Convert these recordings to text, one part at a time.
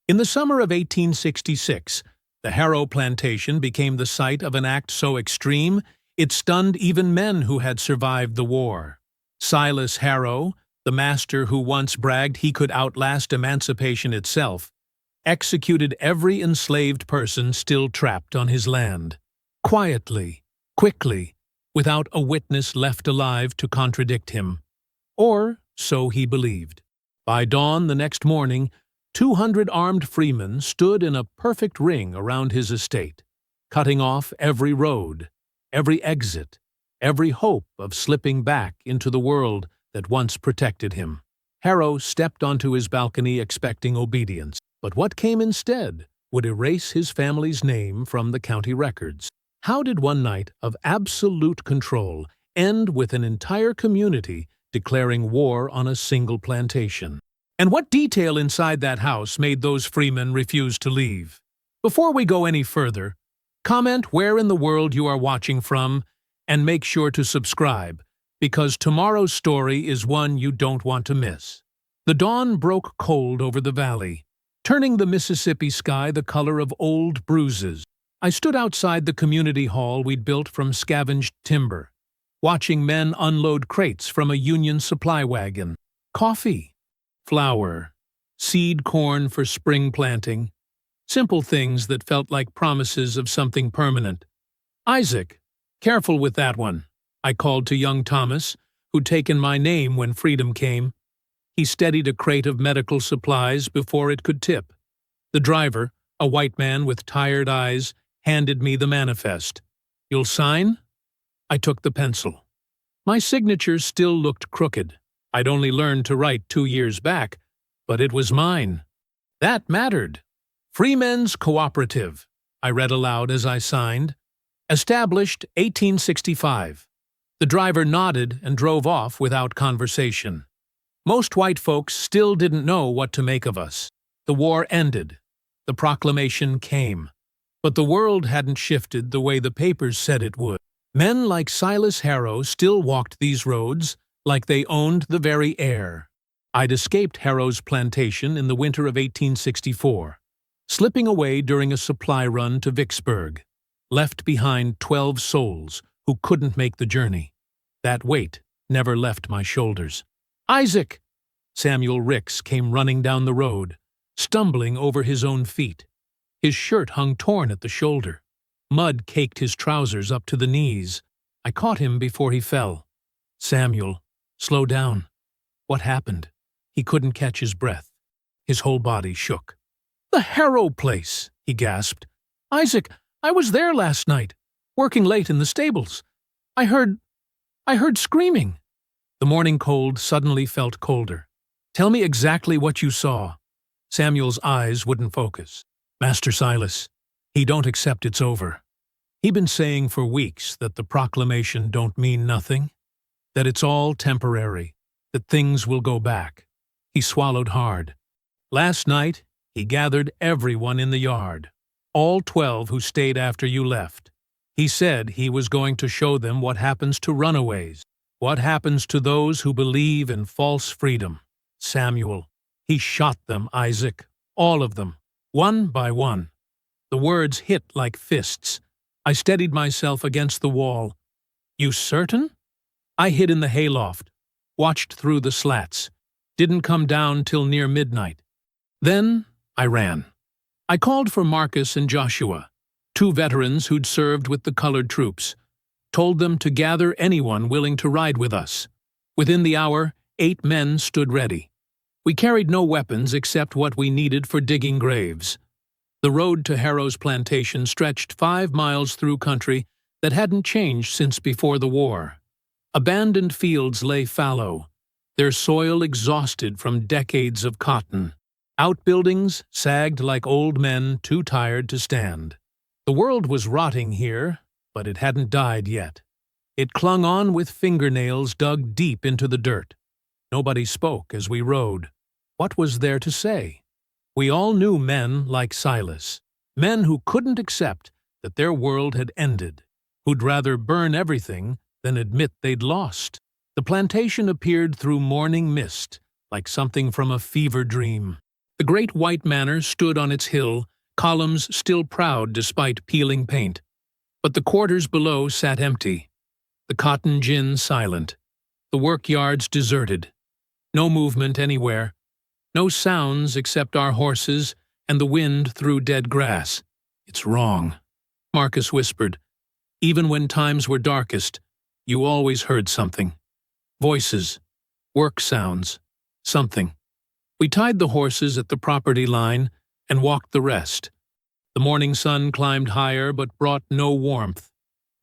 In the summer of 1866, the Harrow Plantation became the site of an act so extreme it stunned even men who had survived the war. Silas Harrow, the master who once bragged he could outlast emancipation itself, executed every enslaved person still trapped on his land. Quietly, quickly, without a witness left alive to contradict him. Or so he believed. By dawn the next morning, 200 armed freemen stood in a perfect ring around his estate, cutting off every road, every exit, every hope of slipping back into the world that once protected him. Harrow stepped onto his balcony expecting obedience, but what came instead would erase his family's name from the county records. How did one night of absolute control end with an entire community declaring war on a single plantation? And what detail inside that house made those freemen refuse to leave? Before we go any further, comment where in the world you are watching from and make sure to subscribe, because tomorrow's story is one you don't want to miss. The dawn broke cold over the valley, turning the Mississippi sky the color of old bruises. I stood outside the community hall we'd built from scavenged timber, watching men unload crates from a Union supply wagon. Coffee, flour, seed corn for spring planting, simple things that felt like promises of something permanent. "Isaac, careful with that one," I called to young Thomas, who'd taken my name when freedom came. He steadied a crate of medical supplies before it could tip. The driver, a white man with tired eyes, handed me the manifest. "You'll sign?" I took the pencil. My signature still looked crooked. I'd only learned to write 2 years back, but it was mine. That mattered. "Freemen's Cooperative," I read aloud as I signed. "Established 1865. The driver nodded and drove off without conversation. Most white folks still didn't know what to make of us. The war ended. The proclamation came. But the world hadn't shifted the way the papers said it would. Men like Silas Harrow still walked these roads like they owned the very air. I'd escaped Harrow's plantation in the winter of 1864, slipping away during a supply run to Vicksburg, left behind 12 souls who couldn't make the journey. That weight never left my shoulders. "Isaac!" Samuel Ricks came running down the road, stumbling over his own feet. His shirt hung torn at the shoulder. Mud caked his trousers up to the knees. I caught him before he fell. "Samuel, slow down." What happened? He couldn't catch his breath. His whole body shook. "The Harrow place," he gasped. "Isaac, I was there last night, working late in the stables. I heard screaming." The morning cold suddenly felt colder. "Tell me exactly what you saw." Samuel's eyes wouldn't focus. "Master Silas, he don't accept it's over. He been saying for weeks that the proclamation don't mean nothing, that it's all temporary, that things will go back." He swallowed hard. "Last night, he gathered everyone in the yard, all 12 who stayed after you left. He said he was going to show them what happens to runaways, what happens to those who believe in false freedom. Samuel, he shot them, Isaac, all of them, one by one." The words hit like fists. I steadied myself against the wall. "You certain?" I hid in the hayloft, watched through the slats, didn't come down till near midnight. Then I ran. I called for Marcus and Joshua, 2 veterans who'd served with the colored troops, told them to gather anyone willing to ride with us. Within the hour, 8 men stood ready. We carried no weapons except what we needed for digging graves. The road to Harrow's plantation stretched 5 miles through country that hadn't changed since before the war. Abandoned fields lay fallow, their soil exhausted from decades of cotton. Outbuildings sagged like old men too tired to stand. The world was rotting here, but it hadn't died yet. It clung on with fingernails dug deep into the dirt. Nobody spoke as we rode. What was there to say? We all knew men like Silas, men who couldn't accept that their world had ended, who'd rather burn everything than admit they'd lost. The plantation appeared through morning mist, like something from a fever dream. The great white manor stood on its hill, columns still proud despite peeling paint. But the quarters below sat empty, the cotton gin silent, the workyards deserted. No movement anywhere, no sounds except our horses and the wind through dead grass. "It's wrong," Marcus whispered. "Even when times were darkest, you always heard something. Voices, work sounds, something." We tied the horses at the property line and walked the rest. The morning sun climbed higher but brought no warmth.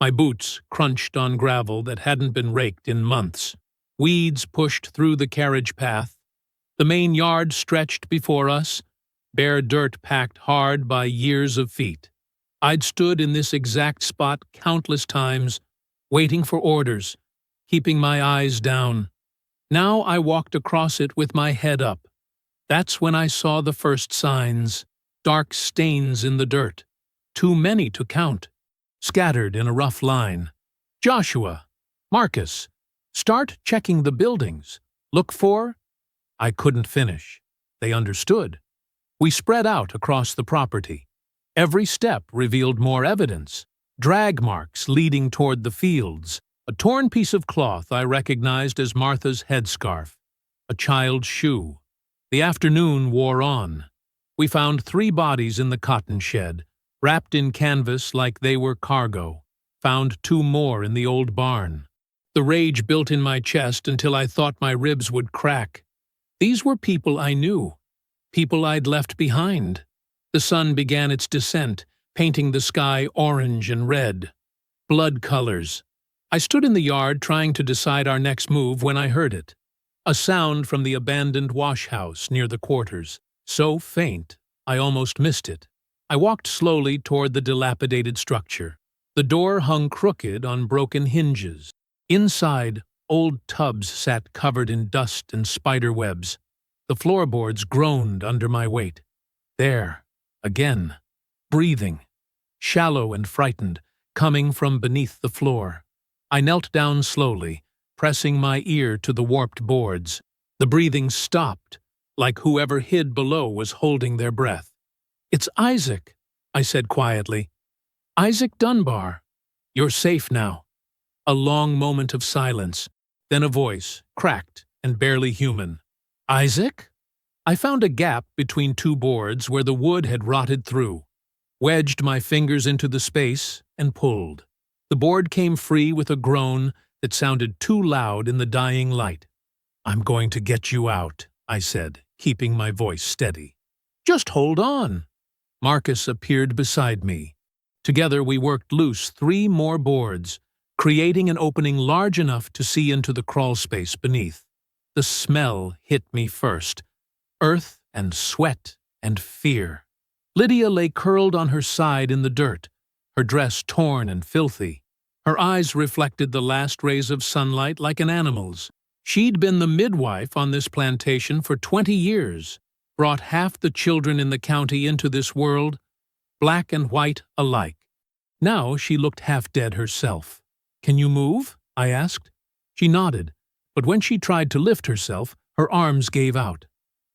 My boots crunched on gravel that hadn't been raked in months. Weeds pushed through the carriage path. The main yard stretched before us, bare dirt packed hard by years of feet. I'd stood in this exact spot countless times, waiting for orders, keeping my eyes down. Now I walked across it with my head up. That's when I saw the first signs, dark stains in the dirt, too many to count, scattered in a rough line. "Joshua, Marcus, start checking the buildings. Look for—" I couldn't finish. They understood. We spread out across the property. Every step revealed more evidence. Drag marks leading toward the fields. A torn piece of cloth I recognized as Martha's headscarf. A child's shoe. The afternoon wore on. We found 3 bodies in the cotton shed, wrapped in canvas like they were cargo. Found 2 more in the old barn. The rage built in my chest until I thought my ribs would crack. These were people I knew. People I'd left behind. The sun began its descent, painting the sky orange and red. Blood colors. I stood in the yard trying to decide our next move when I heard it. A sound from the abandoned wash house near the quarters. So faint, I almost missed it. I walked slowly toward the dilapidated structure. The door hung crooked on broken hinges. Inside, old tubs sat covered in dust and spider webs. The floorboards groaned under my weight. There, again, breathing, shallow and frightened, coming from beneath the floor. I knelt down slowly, pressing my ear to the warped boards. The breathing stopped, like whoever hid below was holding their breath. "It's Isaac," I said quietly. "Isaac Dunbar. You're safe now." A long moment of silence, then a voice, cracked and barely human. "Isaac?" I found a gap between 2 boards where the wood had rotted through, wedged my fingers into the space, and pulled. The board came free with a groan that sounded too loud in the dying light. "I'm going to get you out," I said, keeping my voice steady. "Just hold on." Marcus appeared beside me. Together we worked loose 3 more boards, creating an opening large enough to see into the crawl space beneath. The smell hit me first. Earth and sweat and fear. Lydia lay curled on her side in the dirt, her dress torn and filthy. Her eyes reflected the last rays of sunlight like an animal's. She'd been the midwife on this plantation for 20 years, brought half the children in the county into this world, black and white alike. Now she looked half dead herself. "Can you move?" I asked. She nodded, but when she tried to lift herself, her arms gave out.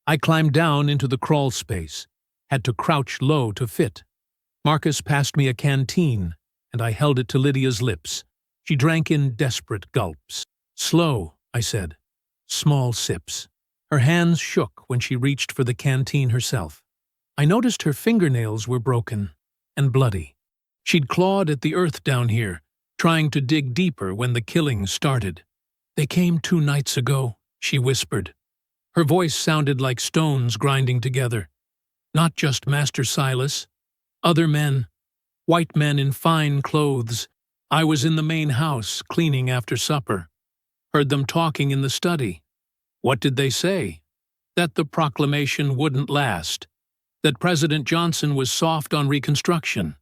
I climbed down into the crawl space, had to crouch low to fit. Marcus passed me a canteen, and I held it to Lydia's lips. She drank in desperate gulps. "Slow," I said. "Small sips." Her hands shook when she reached for the canteen herself. I noticed her fingernails were broken and bloody. She'd clawed at the earth down here, trying to dig deeper when the killing started. "They came 2 nights ago," she whispered. Her voice sounded like stones grinding together. "Not just Master Silas. Other men. White men in fine clothes. I was in the main house, cleaning after supper. Heard them talking in the study. What did they say? That the proclamation wouldn't last. That President Johnson was soft on Reconstruction.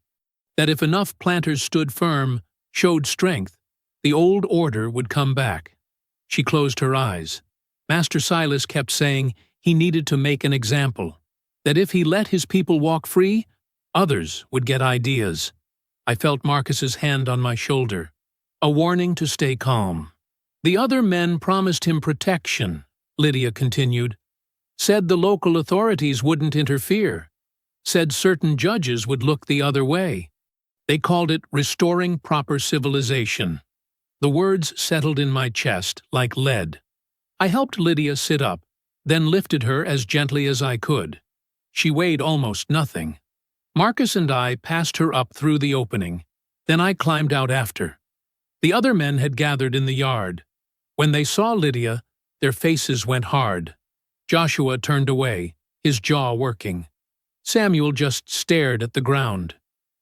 That if enough planters stood firm, showed strength, the old order would come back." She closed her eyes. Master Silas kept saying he needed to make an example. That if he let his people walk free, others would get ideas. I felt Marcus's hand on my shoulder. A warning to stay calm. "The other men promised him protection," Lydia continued. Said the local authorities wouldn't interfere. Said certain judges would look the other way. They called it restoring proper civilization. The words settled in my chest like lead. I helped Lydia sit up, then lifted her as gently as I could. She weighed almost nothing. Marcus and I passed her up through the opening. Then I climbed out after. The other men had gathered in the yard. When they saw Lydia, their faces went hard. Joshua turned away, his jaw working. Samuel just stared at the ground.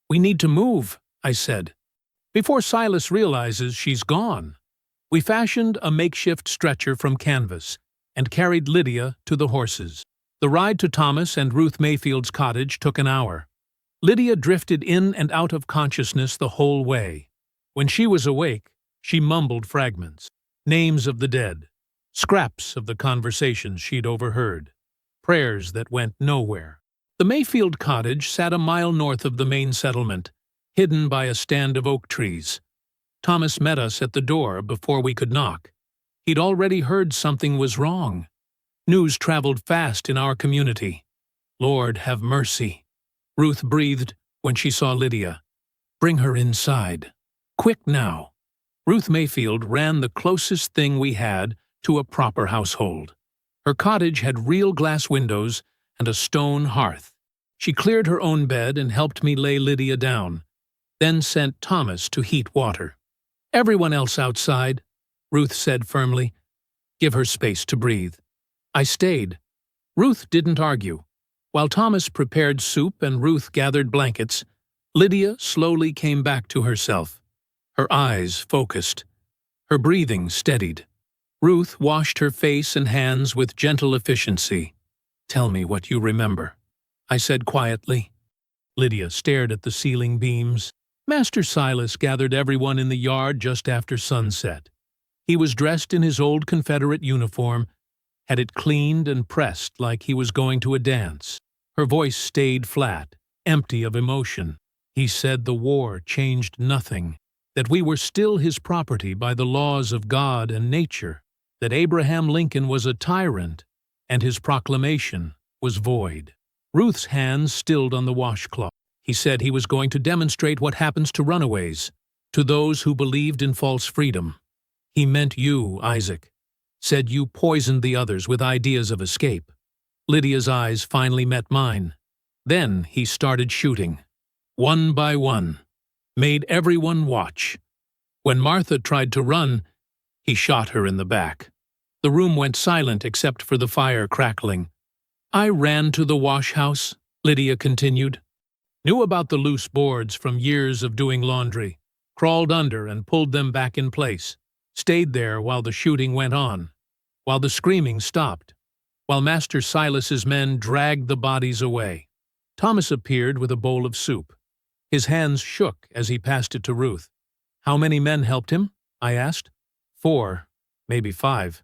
"We need to move," I said. "Before Silas realizes she's gone." We fashioned a makeshift stretcher from canvas and carried Lydia to the horses. The ride to Thomas and Ruth Mayfield's cottage took an hour. Lydia drifted in and out of consciousness the whole way. When she was awake, she mumbled fragments, names of the dead, scraps of the conversations she'd overheard, prayers that went nowhere. The Mayfield cottage sat a mile north of the main settlement, hidden by a stand of oak trees. Thomas met us at the door before we could knock. He'd already heard something was wrong. News traveled fast in our community. "Lord, have mercy," Ruth breathed when she saw Lydia. "Bring her inside. Quick now." Ruth Mayfield ran the closest thing we had to a proper household. Her cottage had real glass windows and a stone hearth. She cleared her own bed and helped me lay Lydia down, then sent Thomas to heat water. "Everyone else outside," Ruth said firmly. "Give her space to breathe." I stayed. Ruth didn't argue. While Thomas prepared soup and Ruth gathered blankets, Lydia slowly came back to herself. Her eyes focused. Her breathing steadied. Ruth washed her face and hands with gentle efficiency. "Tell me what you remember," I said quietly. Lydia stared at the ceiling beams. Master Silas gathered everyone in the yard just after sunset. He was dressed in his old Confederate uniform, had it cleaned and pressed like he was going to a dance. Her voice stayed flat, empty of emotion. He said the war changed nothing, that we were still his property by the laws of God and nature, that Abraham Lincoln was a tyrant, and his proclamation was void. Ruth's hands stilled on the washcloth. He said he was going to demonstrate what happens to runaways, to those who believed in false freedom. He meant you, Isaac. Said you poisoned the others with ideas of escape. Lydia's eyes finally met mine. Then he started shooting. One by one. Made everyone watch. When Martha tried to run, he shot her in the back. The room went silent except for the fire crackling. "I ran to the wash house," Lydia continued. "Knew about the loose boards from years of doing laundry. Crawled under and pulled them back in place. Stayed there while the shooting went on. While the screaming stopped. While Master Silas's men dragged the bodies away." Thomas appeared with a bowl of soup. His hands shook as he passed it to Ruth. "How many men helped him?" I asked. 4, maybe 5.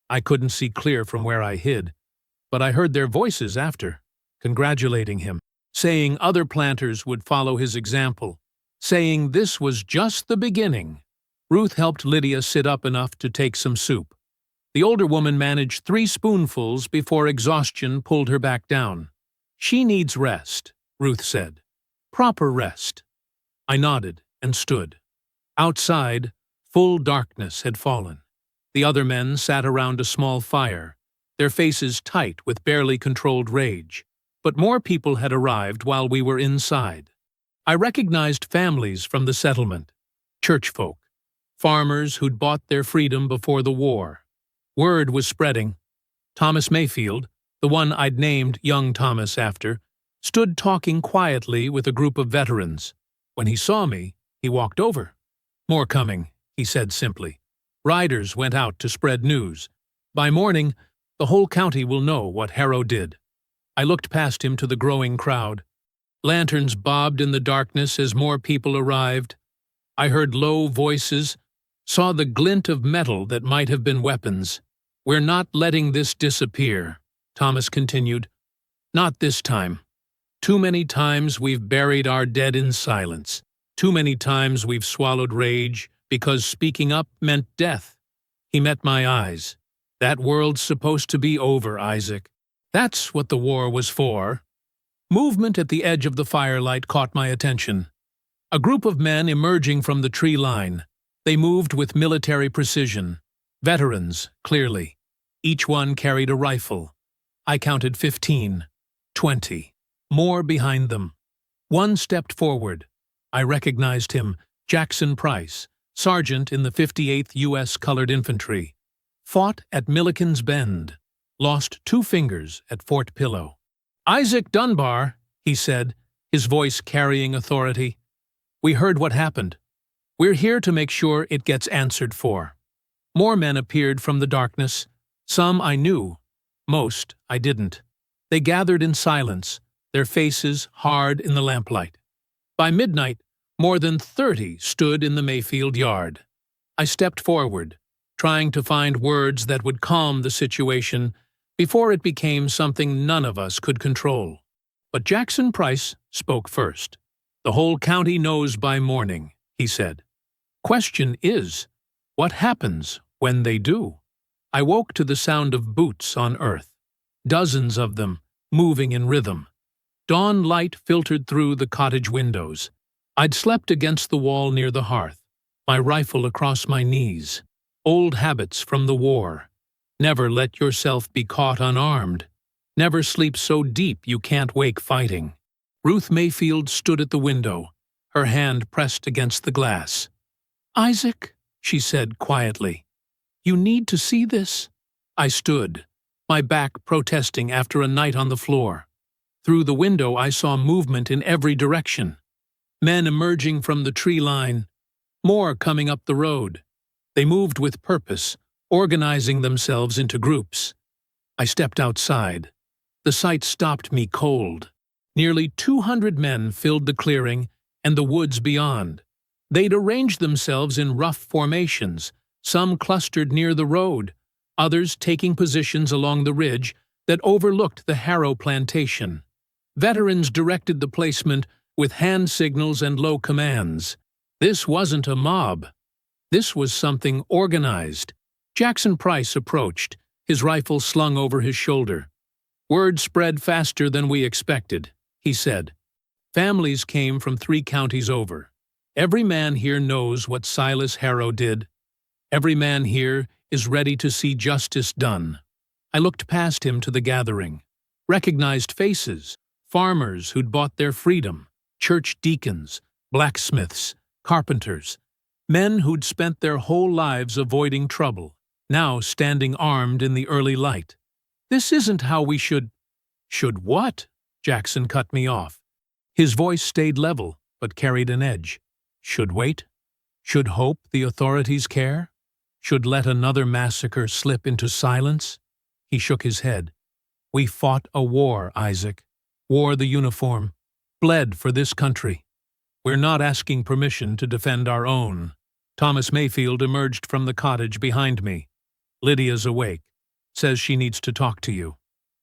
I couldn't see clear from where I hid, but I heard their voices after, congratulating him, saying other planters would follow his example, saying this was just the beginning. Ruth helped Lydia sit up enough to take some soup. The older woman managed 3 spoonfuls before exhaustion pulled her back down. "She needs rest," Ruth said. "Proper rest." I nodded and stood. Outside, full darkness had fallen. The other men sat around a small fire, their faces tight with barely controlled rage. But more people had arrived while we were inside. I recognized families from the settlement, churchfolk, farmers who'd bought their freedom before the war. Word was spreading. Thomas Mayfield, the one I'd named Young Thomas after, stood talking quietly with a group of veterans. When he saw me, he walked over. "More coming," he said simply. "Riders went out to spread news. By morning, the whole county will know what Harrow did." I looked past him to the growing crowd. Lanterns bobbed in the darkness as more people arrived. I heard low voices, saw the glint of metal that might have been weapons. "We're not letting this disappear," Thomas continued. "Not this time. Too many times we've buried our dead in silence. Too many times we've swallowed rage because speaking up meant death." He met my eyes. "That world's supposed to be over, Isaac. That's what the war was for. Movement at the edge of the firelight caught my attention. A group of men emerging from the tree line. They moved with military precision. Veterans, clearly. Each one carried a rifle. I counted 15, 20. More behind them. One stepped forward. I recognized him, Jackson Price, sergeant in the 58th U.S. Colored Infantry. Fought at Milliken's Bend. Lost 2 fingers at Fort Pillow. "Isaac Dunbar," he said, his voice carrying authority. "We heard what happened. We're here to make sure it gets answered for." More men appeared from the darkness. Some I knew. Most I didn't. They gathered in silence, their faces hard in the lamplight. By midnight, more than 30 stood in the Mayfield yard. I stepped forward, trying to find words that would calm the situation before it became something none of us could control. But Jackson Price spoke first. "The whole county knows by morning," he said. "Question is, what happens when they do?" I woke to the sound of boots on earth. Dozens of them, moving in rhythm. Dawn light filtered through the cottage windows. I'd slept against the wall near the hearth, my rifle across my knees. Old habits from the war. Never let yourself be caught unarmed. Never sleep so deep you can't wake fighting. Ruth Mayfield stood at the window, her hand pressed against the glass. "Isaac," she said quietly, "you need to see this." I stood, my back protesting after a night on the floor. Through the window I saw movement in every direction. Men emerging from the tree line, more coming up the road. They moved with purpose, organizing themselves into groups. I stepped outside. The sight stopped me cold. Nearly 200 men filled the clearing and the woods beyond. They'd arranged themselves in rough formations, some clustered near the road, others taking positions along the ridge that overlooked the Harrow Plantation. Veterans directed the placement with hand signals and low commands. This wasn't a mob. This was something organized. Jackson Price approached, his rifle slung over his shoulder. "Word spread faster than we expected," he said. "Families came from 3 counties over. Every man here knows what Silas Harrow did. Every man here is ready to see justice done." I looked past him to the gathering. Recognized faces, farmers who'd bought their freedom, church deacons, blacksmiths, carpenters, men who'd spent their whole lives avoiding trouble, now standing armed in the early light. "This isn't how we should—" "Should what?" Jackson cut me off. His voice stayed level, but carried an edge. "Should wait? Should hope the authorities care? Should let another massacre slip into silence?" He shook his head. "We fought a war, Isaac. Wore the uniform. Bled for this country. We're not asking permission to defend our own." Thomas Mayfield emerged from the cottage behind me. "Lydia's awake. Says she needs to talk to you."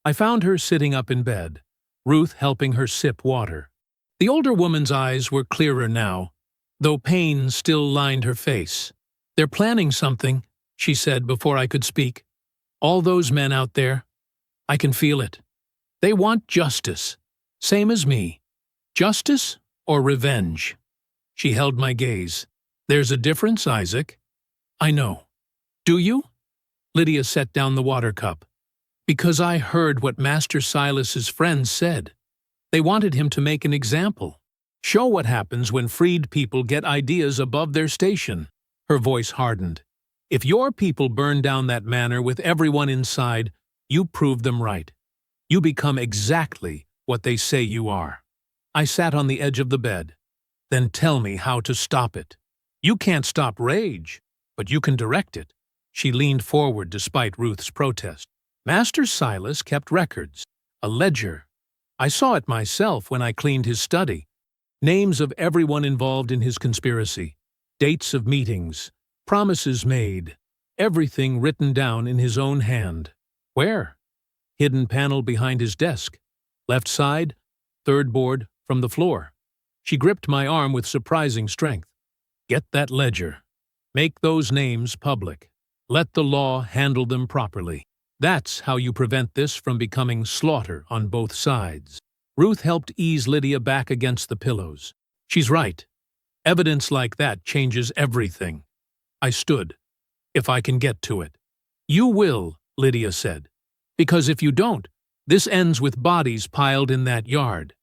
I found her sitting up in bed, Ruth helping her sip water. The older woman's eyes were clearer now, though pain still lined her face. "They're planning something," she said before I could speak. "All those men out there. I can feel it. They want justice, same as me. Justice or revenge?" She held my gaze. "There's a difference, Isaac." "I know." "Do you?" Lydia set down the water cup. "Because I heard what Master Silas's friends said. They wanted him to make an example. Show what happens when freed people get ideas above their station." Her voice hardened. "If your people burn down that manor with everyone inside, you prove them right. You become exactly what they say you are." I sat on the edge of the bed. "Then tell me how to stop it. You can't stop rage, but you can direct it." She leaned forward despite Ruth's protest. "Master Silas kept records, a ledger. I saw it myself when I cleaned his study. Names of everyone involved in his conspiracy, dates of meetings, promises made, everything written down in his own hand." "Where?" "Hidden panel behind his desk. Left side, 3rd board from the floor." She gripped my arm with surprising strength. "Get that ledger. Make those names public. Let the law handle them properly. That's how you prevent this from becoming slaughter on both sides. Ruth helped ease Lydia back against the pillows. She's right. Evidence like that changes everything. I stood. If I can get to it. You will, Lydia said. Because if you don't, this ends with bodies piled in that yard.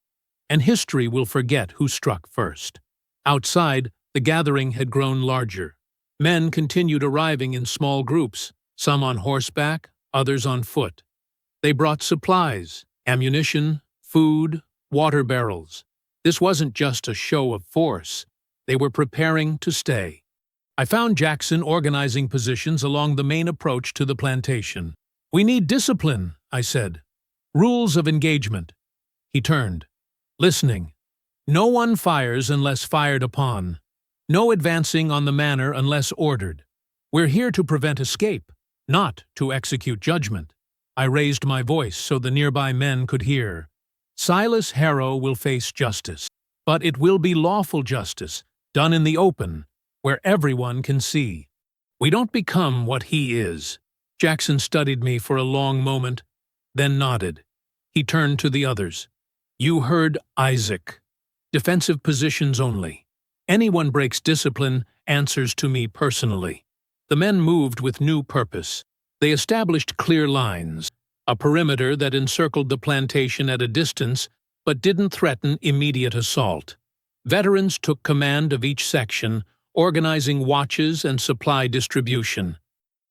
And history will forget who struck first. Outside, the gathering had grown larger. Men continued arriving in small groups, some on horseback, others on foot. They brought supplies, ammunition, food, water barrels. This wasn't just a show of force. They were preparing to stay. I found Jackson organizing positions along the main approach to the plantation. We need discipline, I said. Rules of engagement. He turned. Listening. No one fires unless fired upon. No advancing on the manor unless ordered. We're here to prevent escape, not to execute judgment. I raised my voice so the nearby men could hear. Silas Harrow will face justice, but it will be lawful justice, done in the open, where everyone can see. We don't become what he is. Jackson studied me for a long moment, then nodded. He turned to the others. You heard Isaac. Defensive positions only. Anyone breaks discipline answers to me personally. The men moved with new purpose. They established clear lines, a perimeter that encircled the plantation at a distance but didn't threaten immediate assault. Veterans took command of each section, organizing watches and supply distribution.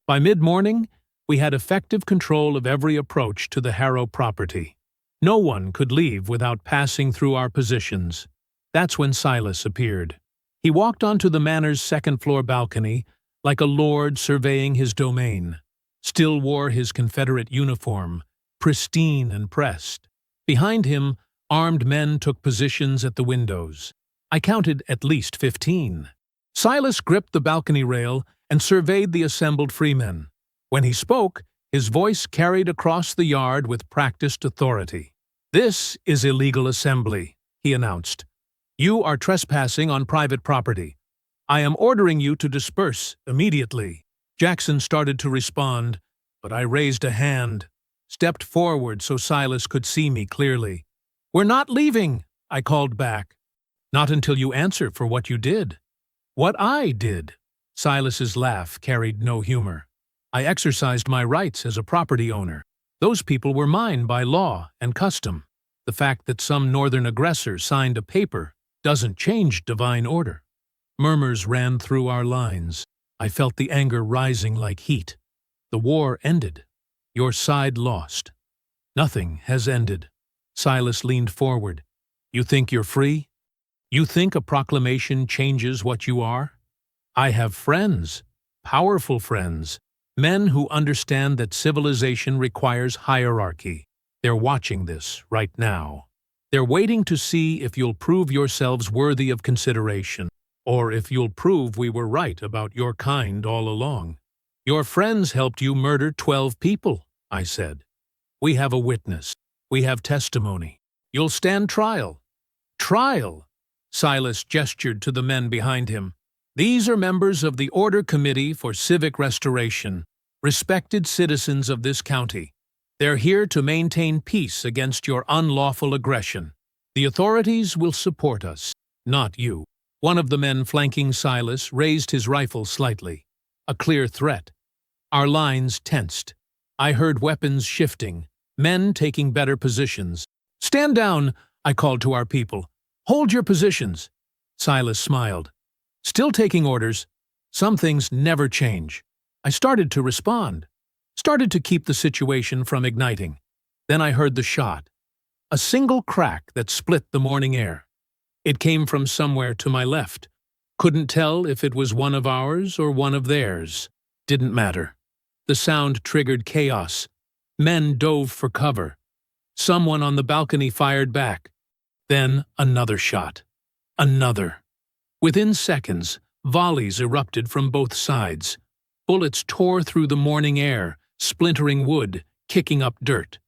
By mid-morning, we had effective control of every approach to the Harrow property. No one could leave without passing through our positions. That's when Silas appeared. He walked onto the manor's second-floor balcony, like a lord surveying his domain. Still wore his Confederate uniform, pristine and pressed. Behind him, armed men took positions at the windows. I counted at least 15. Silas gripped the balcony rail and surveyed the assembled freemen. When he spoke, his voice carried across the yard with practiced authority. This is illegal assembly, he announced. You are trespassing on private property. I am ordering you to disperse immediately. Jackson started to respond, but I raised a hand, stepped forward so Silas could see me clearly. We're not leaving, I called back. Not until you answer for what you did. What I did. Silas's laugh carried no humor. I exercised my rights as a property owner. Those people were mine by law and custom. The fact that some northern aggressor signed a paper doesn't change divine order. Murmurs ran through our lines. I felt the anger rising like heat. The war ended. Your side lost. Nothing has ended. Silas leaned forward. You think you're free? You think a proclamation changes what you are? I have friends, powerful friends, men who understand that civilization requires hierarchy. They're watching this right now. They're waiting to see if you'll prove yourselves worthy of consideration, or if you'll prove we were right about your kind all along. Your friends helped you murder 12 people, I said. We have a witness. We have testimony. You'll stand trial. Trial! Silas gestured to the men behind him. These are members of the Order Committee for Civic Restoration, respected citizens of this county. They're here to maintain peace against your unlawful aggression. The authorities will support us, not you. One of the men flanking Silas raised his rifle slightly. A clear threat. Our lines tensed. I heard weapons shifting, men taking better positions. Stand down, I called to our people. Hold your positions. Silas smiled. Still taking orders. Some things never change. I started to respond. Started to keep the situation from igniting. Then I heard the shot. A single crack that split the morning air. It came from somewhere to my left. Couldn't tell if it was one of ours or one of theirs. Didn't matter. The sound triggered chaos. Men dove for cover. Someone on the balcony fired back. Then another shot. Another. Within seconds, volleys erupted from both sides. Bullets tore through the morning air, splintering wood, kicking up dirt.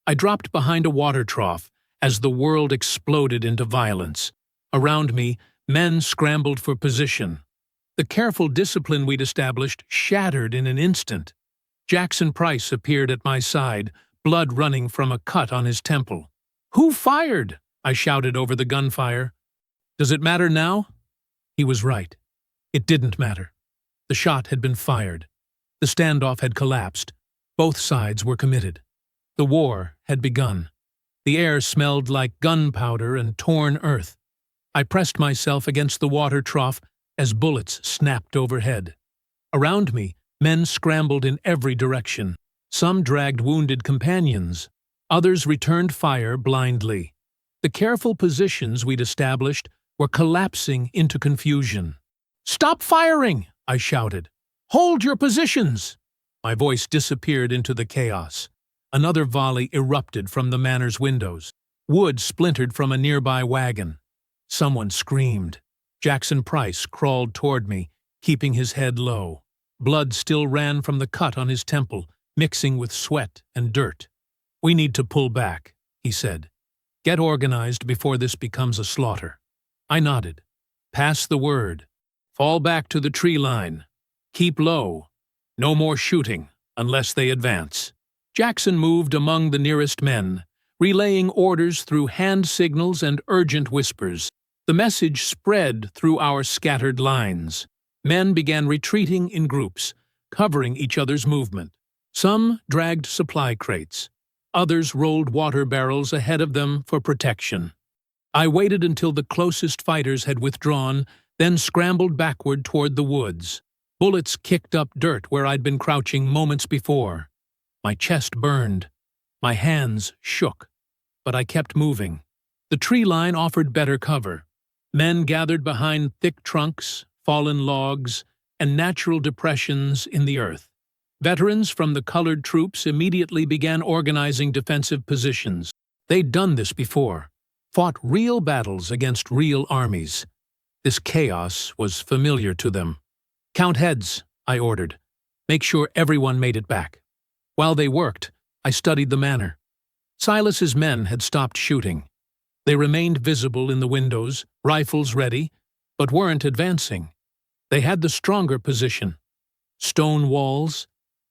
I dropped behind a water trough as the world exploded into violence. Around me, men scrambled for position. The careful discipline we'd established shattered in an instant. Jackson Price appeared at my side, blood running from a cut on his temple. "Who fired?" I shouted over the gunfire. "Does it matter now?" He was right. It didn't matter. The shot had been fired. The standoff had collapsed. Both sides were committed. The war had begun. The air smelled like gunpowder and torn earth. I pressed myself against the water trough as bullets snapped overhead. Around me, men scrambled in every direction. Some dragged wounded companions. Others returned fire blindly. The careful positions we'd established were collapsing into confusion. "Stop firing!" I shouted. "Hold your positions!" My voice disappeared into the chaos. Another volley erupted from the manor's windows. Wood splintered from a nearby wagon. Someone screamed. Jackson Price crawled toward me, keeping his head low. Blood still ran from the cut on his temple, mixing with sweat and dirt. "We need to pull back," he said. "Get organized before this becomes a slaughter." I nodded. "Pass the word. Fall back to the tree line. Keep low. No more shooting, unless they advance." Jackson moved among the nearest men, relaying orders through hand signals and urgent whispers. The message spread through our scattered lines. Men began retreating in groups, covering each other's movement. Some dragged supply crates. Others rolled water barrels ahead of them for protection. I waited until the closest fighters had withdrawn, then scrambled backward toward the woods. Bullets kicked up dirt where I'd been crouching moments before. My chest burned. My hands shook. But I kept moving. The tree line offered better cover. Men gathered behind thick trunks, fallen logs, and natural depressions in the earth. Veterans from the colored troops immediately began organizing defensive positions. They'd done this before, fought real battles against real armies. This chaos was familiar to them. "Count heads," I ordered. "Make sure everyone made it back." While they worked, I studied the manor. Silas's men had stopped shooting. They remained visible in the windows, rifles ready, but weren't advancing. They had the stronger position. Stone walls,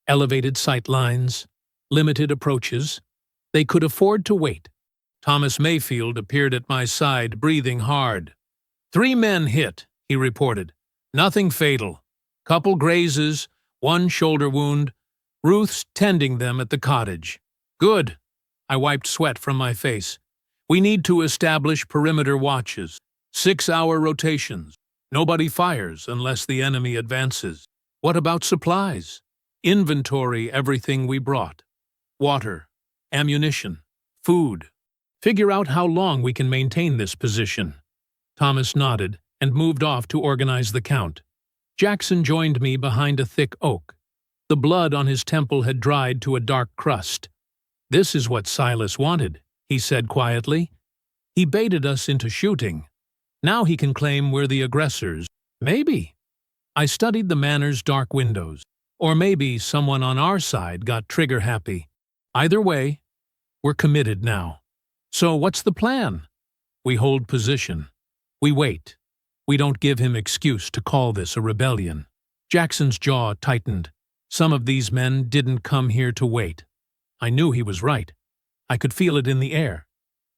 elevated sight lines, limited approaches. They could afford to wait. Thomas Mayfield appeared at my side, breathing hard. "3 men hit," he reported. "Nothing fatal. Couple grazes, 1 shoulder wound. Ruth's tending them at the cottage." "Good." I wiped sweat from my face. "We need to establish perimeter watches. 6-hour rotations. Nobody fires unless the enemy advances." "What about supplies?" "Inventory everything we brought. Water, ammunition, food. Figure out how long we can maintain this position." Thomas nodded and moved off to organize the count. Jackson joined me behind a thick oak. The blood on his temple had dried to a dark crust. "This is what Silas wanted," he said quietly. "He baited us into shooting. Now he can claim we're the aggressors. Maybe." I studied the manor's dark windows. Or maybe someone on our side got trigger-happy. Either way, we're committed now. So what's the plan? We hold position. We wait. We don't give him excuse to call this a rebellion. Jackson's jaw tightened. Some of these men didn't come here to wait. I knew he was right. I could feel it in the air.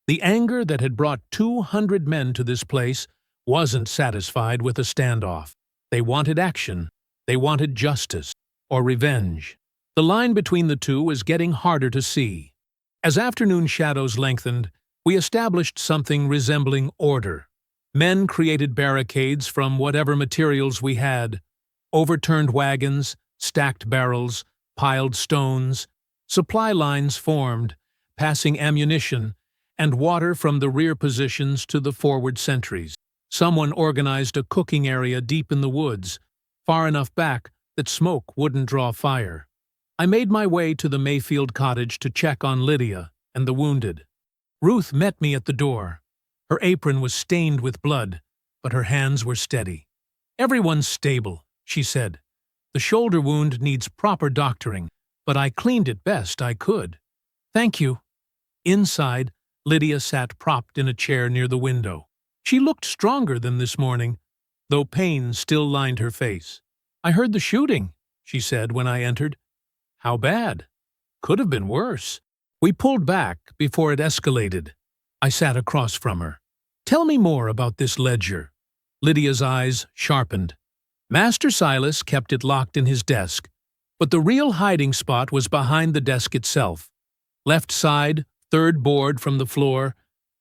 The anger that had brought 200 men to this place wasn't satisfied with a standoff. They wanted action. They wanted justice. Or revenge. The line between the two was getting harder to see. As afternoon shadows lengthened, we established something resembling order. Men created barricades from whatever materials we had. Overturned wagons, stacked barrels, piled stones. Supply lines formed, passing ammunition and water from the rear positions to the forward sentries. Someone organized a cooking area deep in the woods, far enough back that smoke wouldn't draw fire. I made my way to the Mayfield cottage to check on Lydia and the wounded. Ruth met me at the door. Her apron was stained with blood, but her hands were steady. "Everyone's stable," she said. "The shoulder wound needs proper doctoring, but I cleaned it best I could." "Thank you." Inside, Lydia sat propped in a chair near the window. She looked stronger than this morning, though pain still lined her face. "I heard the shooting," she said when I entered. How bad? Could have been worse. We pulled back before it escalated. I sat across from her. Tell me more about this ledger. Lydia's eyes sharpened. Master Silas kept it locked in his desk, but the real hiding spot was behind the desk itself. Left side, third board from the floor.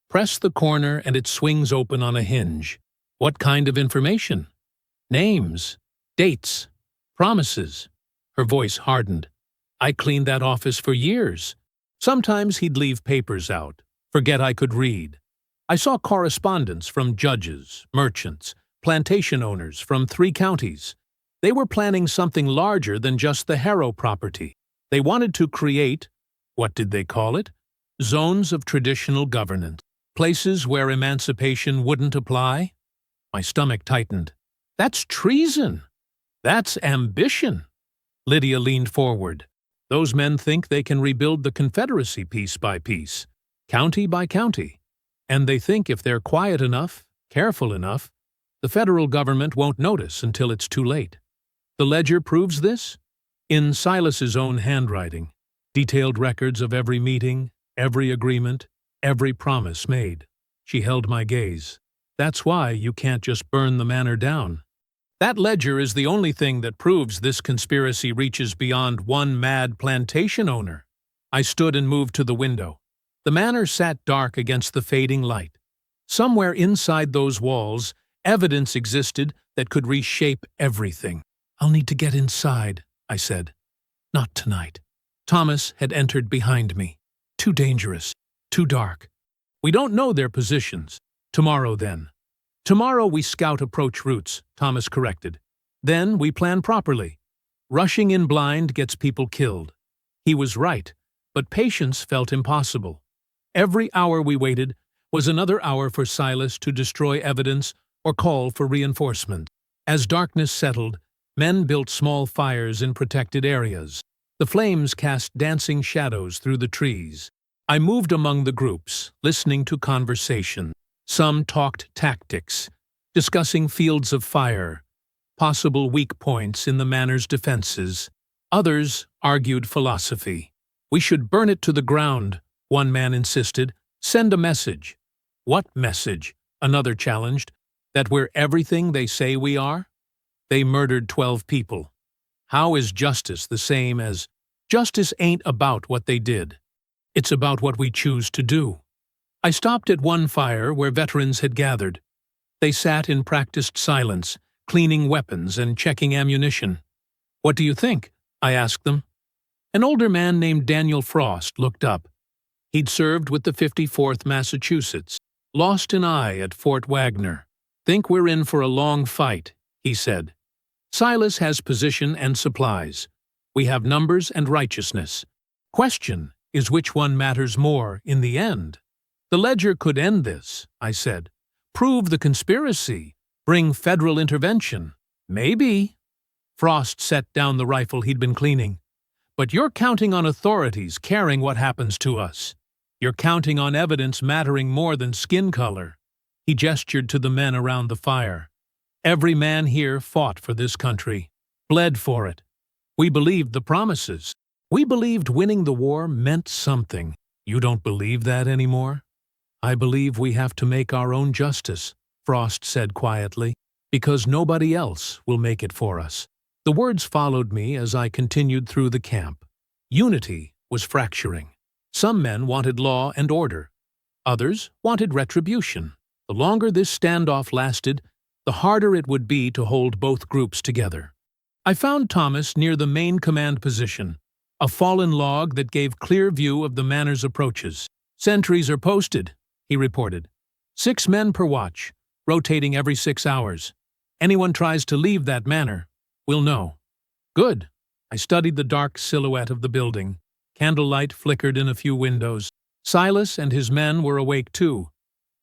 Press the corner and it swings open on a hinge. What kind of information? Names, dates, promises. Her voice hardened. I cleaned that office for years. Sometimes he'd leave papers out, forget I could read. I saw correspondence from judges, merchants, plantation owners from 3 counties. They were planning something larger than just the Harrow property. They wanted to create, what did they call it? Zones of traditional governance. Places where emancipation wouldn't apply? My stomach tightened. That's treason. That's ambition. Lydia leaned forward. Those men think they can rebuild the Confederacy piece by piece, county by county. And they think if they're quiet enough, careful enough, the federal government won't notice until it's too late. The ledger proves this? In Silas's own handwriting, detailed records of every meeting, every agreement, every promise made. She held my gaze. That's why you can't just burn the manor down. That ledger is the only thing that proves this conspiracy reaches beyond one mad plantation owner. I stood and moved to the window. The manor sat dark against the fading light. Somewhere inside those walls, evidence existed that could reshape everything. I'll need to get inside, I said. Not tonight. Thomas had entered behind me. Too dangerous. Too dark. We don't know their positions. Tomorrow, then. Tomorrow we scout approach routes, Thomas corrected. Then we plan properly. Rushing in blind gets people killed. He was right, but patience felt impossible. Every hour we waited was another hour for Silas to destroy evidence or call for reinforcements. As darkness settled, men built small fires in protected areas. The flames cast dancing shadows through the trees. I moved among the groups, listening to conversation. Some talked tactics, discussing fields of fire, possible weak points in the manor's defenses. Others argued philosophy. We should burn it to the ground, one man insisted. Send a message. What message? Another challenged. That we're everything they say we are? They murdered 12 people. How is justice the same as... Justice ain't about what they did. It's about what we choose to do. I stopped at one fire where veterans had gathered. They sat in practiced silence, cleaning weapons and checking ammunition. What do you think? I asked them. An older man named Daniel Frost looked up. He'd served with the 54th Massachusetts, lost an eye at Fort Wagner. Think we're in for a long fight, he said. Silas has position and supplies. We have numbers and righteousness. Question is which one matters more in the end. The ledger could end this, I said. Prove the conspiracy. Bring federal intervention. Maybe. Frost set down the rifle he'd been cleaning. But you're counting on authorities caring what happens to us. You're counting on evidence mattering more than skin color. He gestured to the men around the fire. Every man here fought for this country, bled for it. We believed the promises. We believed winning the war meant something. You don't believe that anymore? I believe we have to make our own justice, Frost said quietly, because nobody else will make it for us. The words followed me as I continued through the camp. Unity was fracturing. Some men wanted law and order. Others wanted retribution. The longer this standoff lasted, the harder it would be to hold both groups together. I found Thomas near the main command position, a fallen log that gave clear view of the manor's approaches. Sentries are posted, he reported. 6 men per watch, rotating every 6 hours. Anyone tries to leave that manor, we'll know. Good. I studied the dark silhouette of the building. Candlelight flickered in a few windows. Silas and his men were awake too,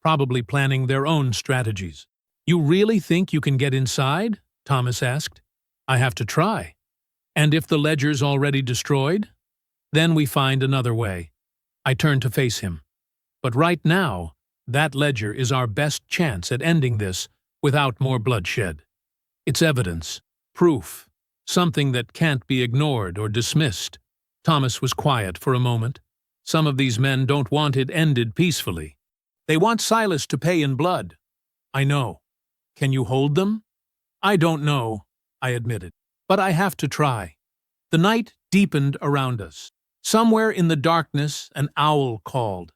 probably planning their own strategies. You really think you can get inside? Thomas asked. I have to try. And if the ledger's already destroyed? Then we find another way. I turned to face him. But right now, that ledger is our best chance at ending this without more bloodshed. It's evidence, proof, something that can't be ignored or dismissed. Thomas was quiet for a moment. Some of these men don't want it ended peacefully. They want Silas to pay in blood. I know. Can you hold them? I don't know, I admitted. But I have to try. The night deepened around us. Somewhere in the darkness, an owl called.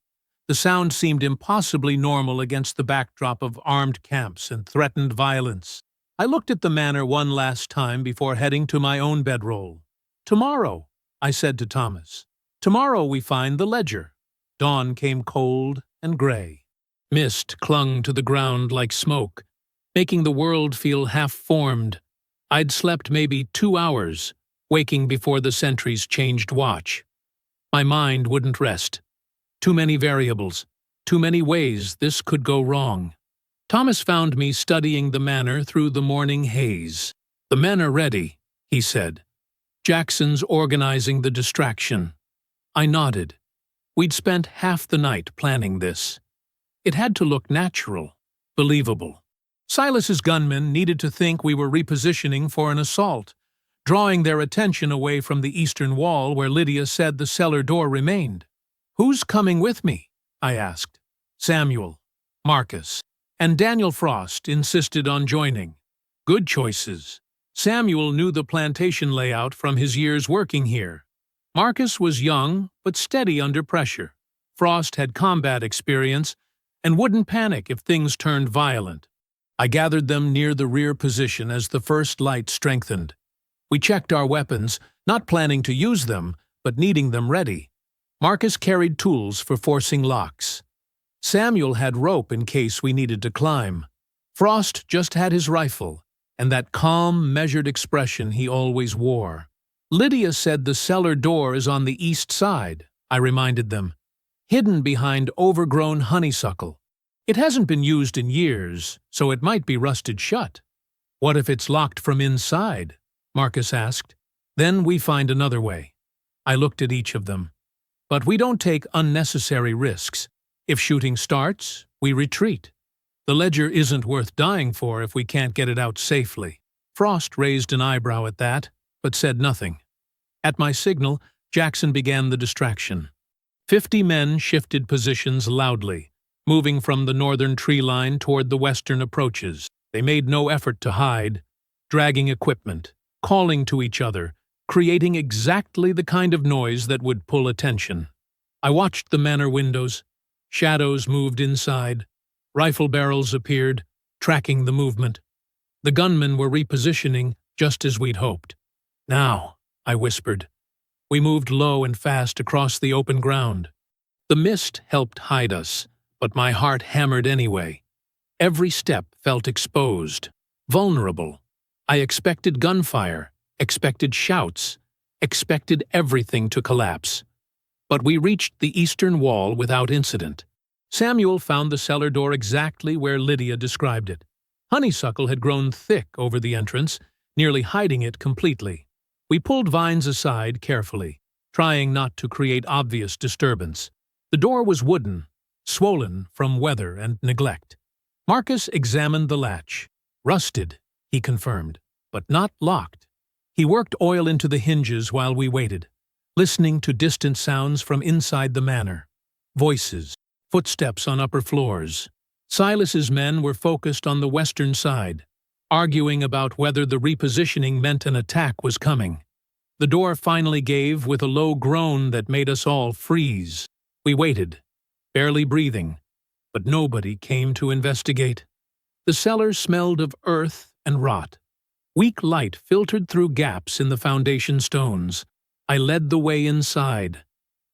The sound seemed impossibly normal against the backdrop of armed camps and threatened violence. I looked at the manor one last time before heading to my own bedroll. Tomorrow, I said to Thomas. Tomorrow we find the ledger. Dawn came cold and gray. Mist clung to the ground like smoke, making the world feel half-formed. I'd slept maybe 2 hours, waking before the sentries changed watch. My mind wouldn't rest. Too many variables, too many ways this could go wrong. Thomas found me studying the manor through the morning haze. The men are ready, he said. Jackson's organizing the distraction. I nodded. We'd spent half the night planning this. It had to look natural, believable. Silas's gunmen needed to think we were repositioning for an assault, drawing their attention away from the eastern wall where Lydia said the cellar door remained. Who's coming with me? I asked. Samuel, Marcus, and Daniel Frost insisted on joining. Good choices. Samuel knew the plantation layout from his years working here. Marcus was young, but steady under pressure. Frost had combat experience and wouldn't panic if things turned violent. I gathered them near the rear position as the first light strengthened. We checked our weapons, not planning to use them, but needing them ready. Marcus carried tools for forcing locks. Samuel had rope in case we needed to climb. Frost just had his rifle, and that calm, measured expression he always wore. Lydia said the cellar door is on the east side, I reminded them, hidden behind overgrown honeysuckle. It hasn't been used in years, so it might be rusted shut. What if it's locked from inside? Marcus asked. Then we find another way. I looked at each of them. But we don't take unnecessary risks. If shooting starts, we retreat. The ledger isn't worth dying for if we can't get it out safely. Frost raised an eyebrow at that, but said nothing. At my signal, Jackson began the distraction. 50 men shifted positions loudly, moving from the northern tree line toward the western approaches. They made no effort to hide, dragging equipment, calling to each other, creating exactly the kind of noise that would pull attention. I watched the manor windows. Shadows moved inside. Rifle barrels appeared, tracking the movement. The gunmen were repositioning just as we'd hoped. Now, I whispered. We moved low and fast across the open ground. The mist helped hide us, but my heart hammered anyway. Every step felt exposed, vulnerable. I expected gunfire, expected shouts, expected everything to collapse. But we reached the eastern wall without incident. Samuel found the cellar door exactly where Lydia described it. Honeysuckle had grown thick over the entrance, nearly hiding it completely. We pulled vines aside carefully, trying not to create obvious disturbance. The door was wooden, swollen from weather and neglect. Marcus examined the latch. Rusted, he confirmed, but not locked. He worked oil into the hinges while we waited, listening to distant sounds from inside the manor. Voices, footsteps on upper floors. Silas's men were focused on the western side, arguing about whether the repositioning meant an attack was coming. The door finally gave with a low groan that made us all freeze. We waited, barely breathing, but nobody came to investigate. The cellar smelled of earth and rot. Weak light filtered through gaps in the foundation stones. I led the way inside,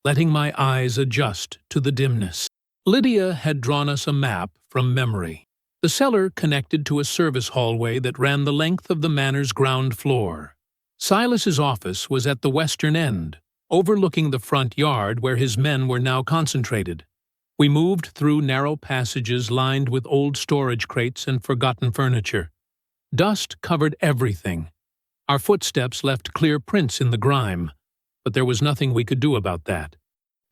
letting my eyes adjust to the dimness. Lydia had drawn us a map from memory. The cellar connected to a service hallway that ran the length of the manor's ground floor. Silas's office was at the western end, overlooking the front yard where his men were now concentrated. We moved through narrow passages lined with old storage crates and forgotten furniture. Dust covered everything. Our footsteps left clear prints in the grime, but there was nothing we could do about that.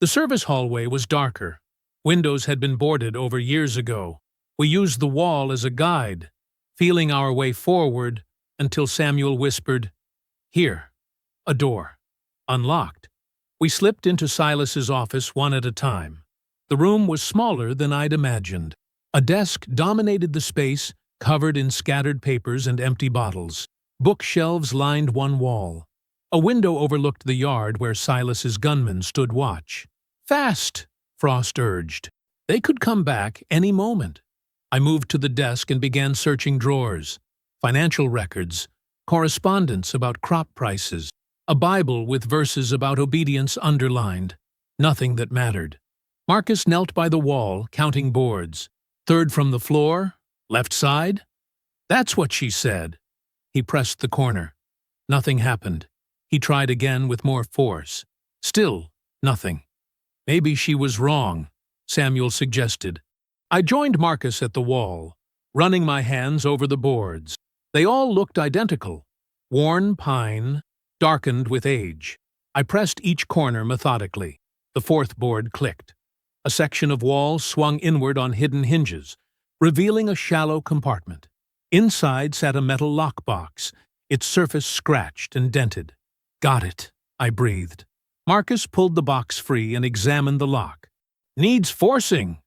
The service hallway was darker. Windows had been boarded over years ago. We used the wall as a guide, feeling our way forward until Samuel whispered, "Here, a door, unlocked." We slipped into Silas's office one at a time. The room was smaller than I'd imagined. A desk dominated the space, covered in scattered papers and empty bottles. Bookshelves lined one wall. A window overlooked the yard where Silas's gunmen stood watch. "Fast!" Frost urged. They could come back any moment. I moved to the desk and began searching drawers. Financial records, correspondence about crop prices, a Bible with verses about obedience underlined. Nothing that mattered. Marcus knelt by the wall, counting boards. "Third from the floor? Left side?" "That's what she said." He pressed the corner. Nothing happened. He tried again with more force. Still nothing. "Maybe she was wrong," Samuel suggested. I joined Marcus at the wall, running my hands over the boards. They all looked identical. Worn pine, darkened with age. I pressed each corner methodically. The fourth board clicked. A section of wall swung inward on hidden hinges, revealing a shallow compartment. Inside sat a metal lockbox, its surface scratched and dented. "Got it," I breathed. Marcus pulled the box free and examined the lock. "Needs forcing."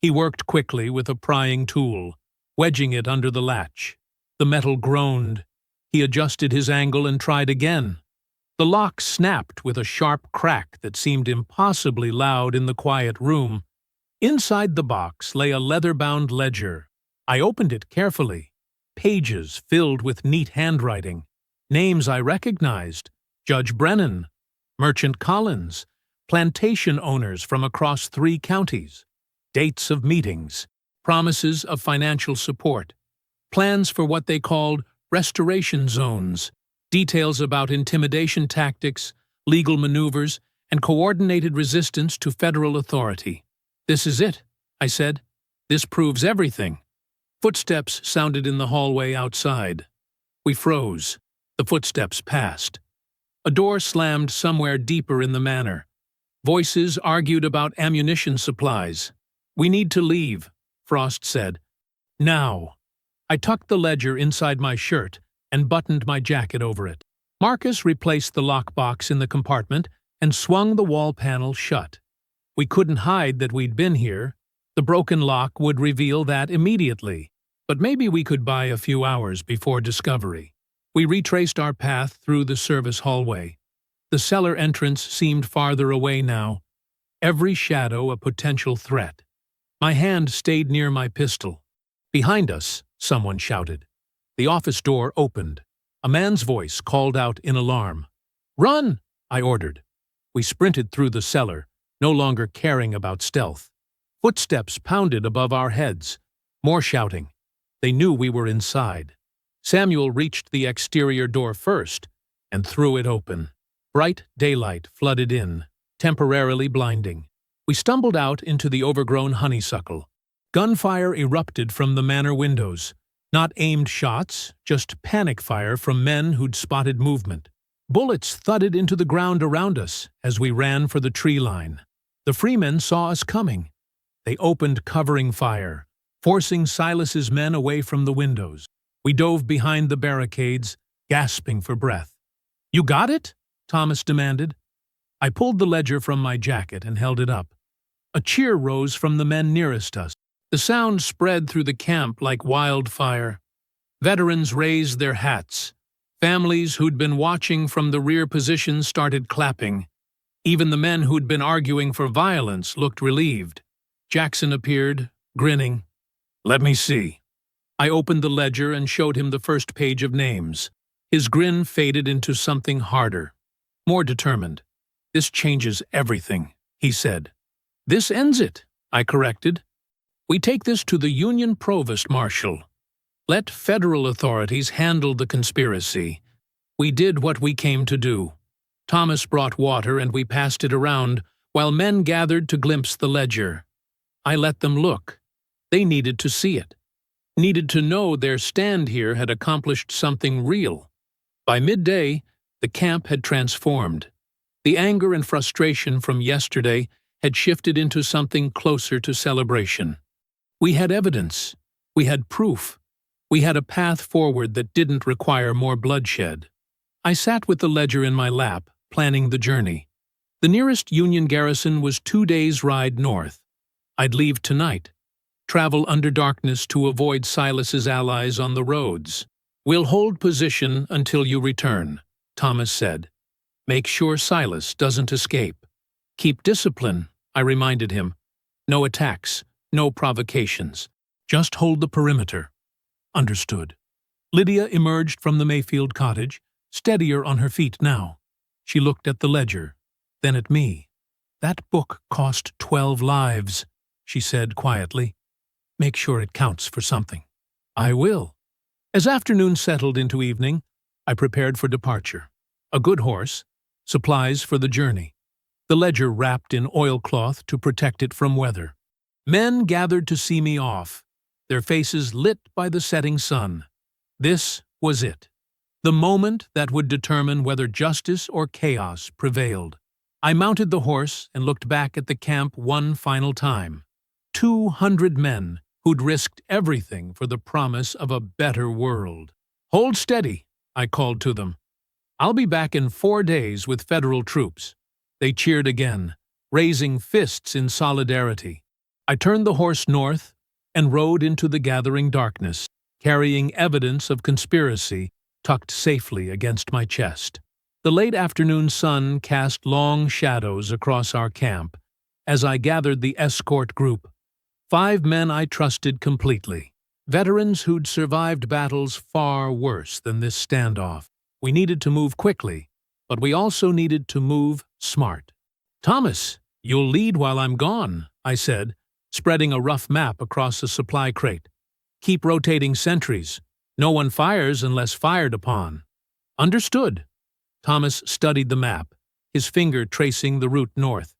He worked quickly with a prying tool, wedging it under the latch. The metal groaned. He adjusted his angle and tried again. The lock snapped with a sharp crack that seemed impossibly loud in the quiet room. Inside the box lay a leather-bound ledger. I opened it carefully. Pages filled with neat handwriting. Names I recognized. Judge Brennan, Merchant Collins, plantation owners from across 3 counties. Dates of meetings, promises of financial support, plans for what they called restoration zones, details about intimidation tactics, legal maneuvers, and coordinated resistance to federal authority. "This is it," I said. "This proves everything." Footsteps sounded in the hallway outside. We froze. The footsteps passed. A door slammed somewhere deeper in the manor. Voices argued about ammunition supplies. "We need to leave," Frost said. "Now." I tucked the ledger inside my shirt and buttoned my jacket over it. Marcus replaced the lockbox in the compartment and swung the wall panel shut. We couldn't hide that we'd been here. The broken lock would reveal that immediately, but maybe we could buy a few hours before discovery. We retraced our path through the service hallway. The cellar entrance seemed farther away now, every shadow a potential threat. My hand stayed near my pistol. "Behind us," someone shouted. The office door opened. A man's voice called out in alarm. "Run!" I ordered. We sprinted through the cellar, no longer caring about stealth. Footsteps pounded above our heads. More shouting. They knew we were inside. Samuel reached the exterior door first and threw it open. Bright daylight flooded in, temporarily blinding. We stumbled out into the overgrown honeysuckle. Gunfire erupted from the manor windows. Not aimed shots, just panic fire from men who'd spotted movement. Bullets thudded into the ground around us as we ran for the tree line. The Freemen saw us coming. They opened covering fire, forcing Silas's men away from the windows. We dove behind the barricades, gasping for breath. "You got it?" Thomas demanded. I pulled the ledger from my jacket and held it up. A cheer rose from the men nearest us. The sound spread through the camp like wildfire. Veterans raised their hats. Families who'd been watching from the rear positions started clapping. Even the men who'd been arguing for violence looked relieved. Jackson appeared, grinning. "Let me see." I opened the ledger and showed him the first page of names. His grin faded into something harder, more determined. "This changes everything," he said. "This ends it," I corrected. "We take this to the Union Provost Marshal. Let federal authorities handle the conspiracy. We did what we came to do." Thomas brought water and we passed it around, while men gathered to glimpse the ledger. I let them look. They needed to see it. Needed to know their stand here had accomplished something real. By midday, the camp had transformed. The anger and frustration from yesterday had shifted into something closer to celebration. We had evidence. We had proof. We had a path forward that didn't require more bloodshed. I sat with the ledger in my lap, planning the journey. The nearest Union garrison was 2 days' ride north. I'd leave tonight, travel under darkness to avoid Silas's allies on the roads. "We'll hold position until you return," Thomas said. "Make sure Silas doesn't escape. Keep discipline," I reminded him. "No attacks, no provocations. Just hold the perimeter." "Understood." Lydia emerged from the Mayfield cottage, steadier on her feet now. She looked at the ledger, then at me. "That book cost 12 lives," she said quietly. "Make sure it counts for something." "I will." As afternoon settled into evening, I prepared for departure. A good horse, supplies for the journey, the ledger wrapped in oilcloth to protect it from weather. Men gathered to see me off, their faces lit by the setting sun. This was it, the moment that would determine whether justice or chaos prevailed. I mounted the horse and looked back at the camp one final time. 200 men who'd risked everything for the promise of a better world. "Hold steady," I called to them. "I'll be back in 4 days with federal troops." They cheered again, raising fists in solidarity. I turned the horse north and rode into the gathering darkness, carrying evidence of conspiracy tucked safely against my chest. The late afternoon sun cast long shadows across our camp as I gathered the escort group. 5 men I trusted completely, veterans who'd survived battles far worse than this standoff. We needed to move quickly, but we also needed to move smart. "Thomas, you'll lead while I'm gone," I said, spreading a rough map across a supply crate. "Keep rotating sentries. No one fires unless fired upon." "Understood." Thomas studied the map, his finger tracing the route north.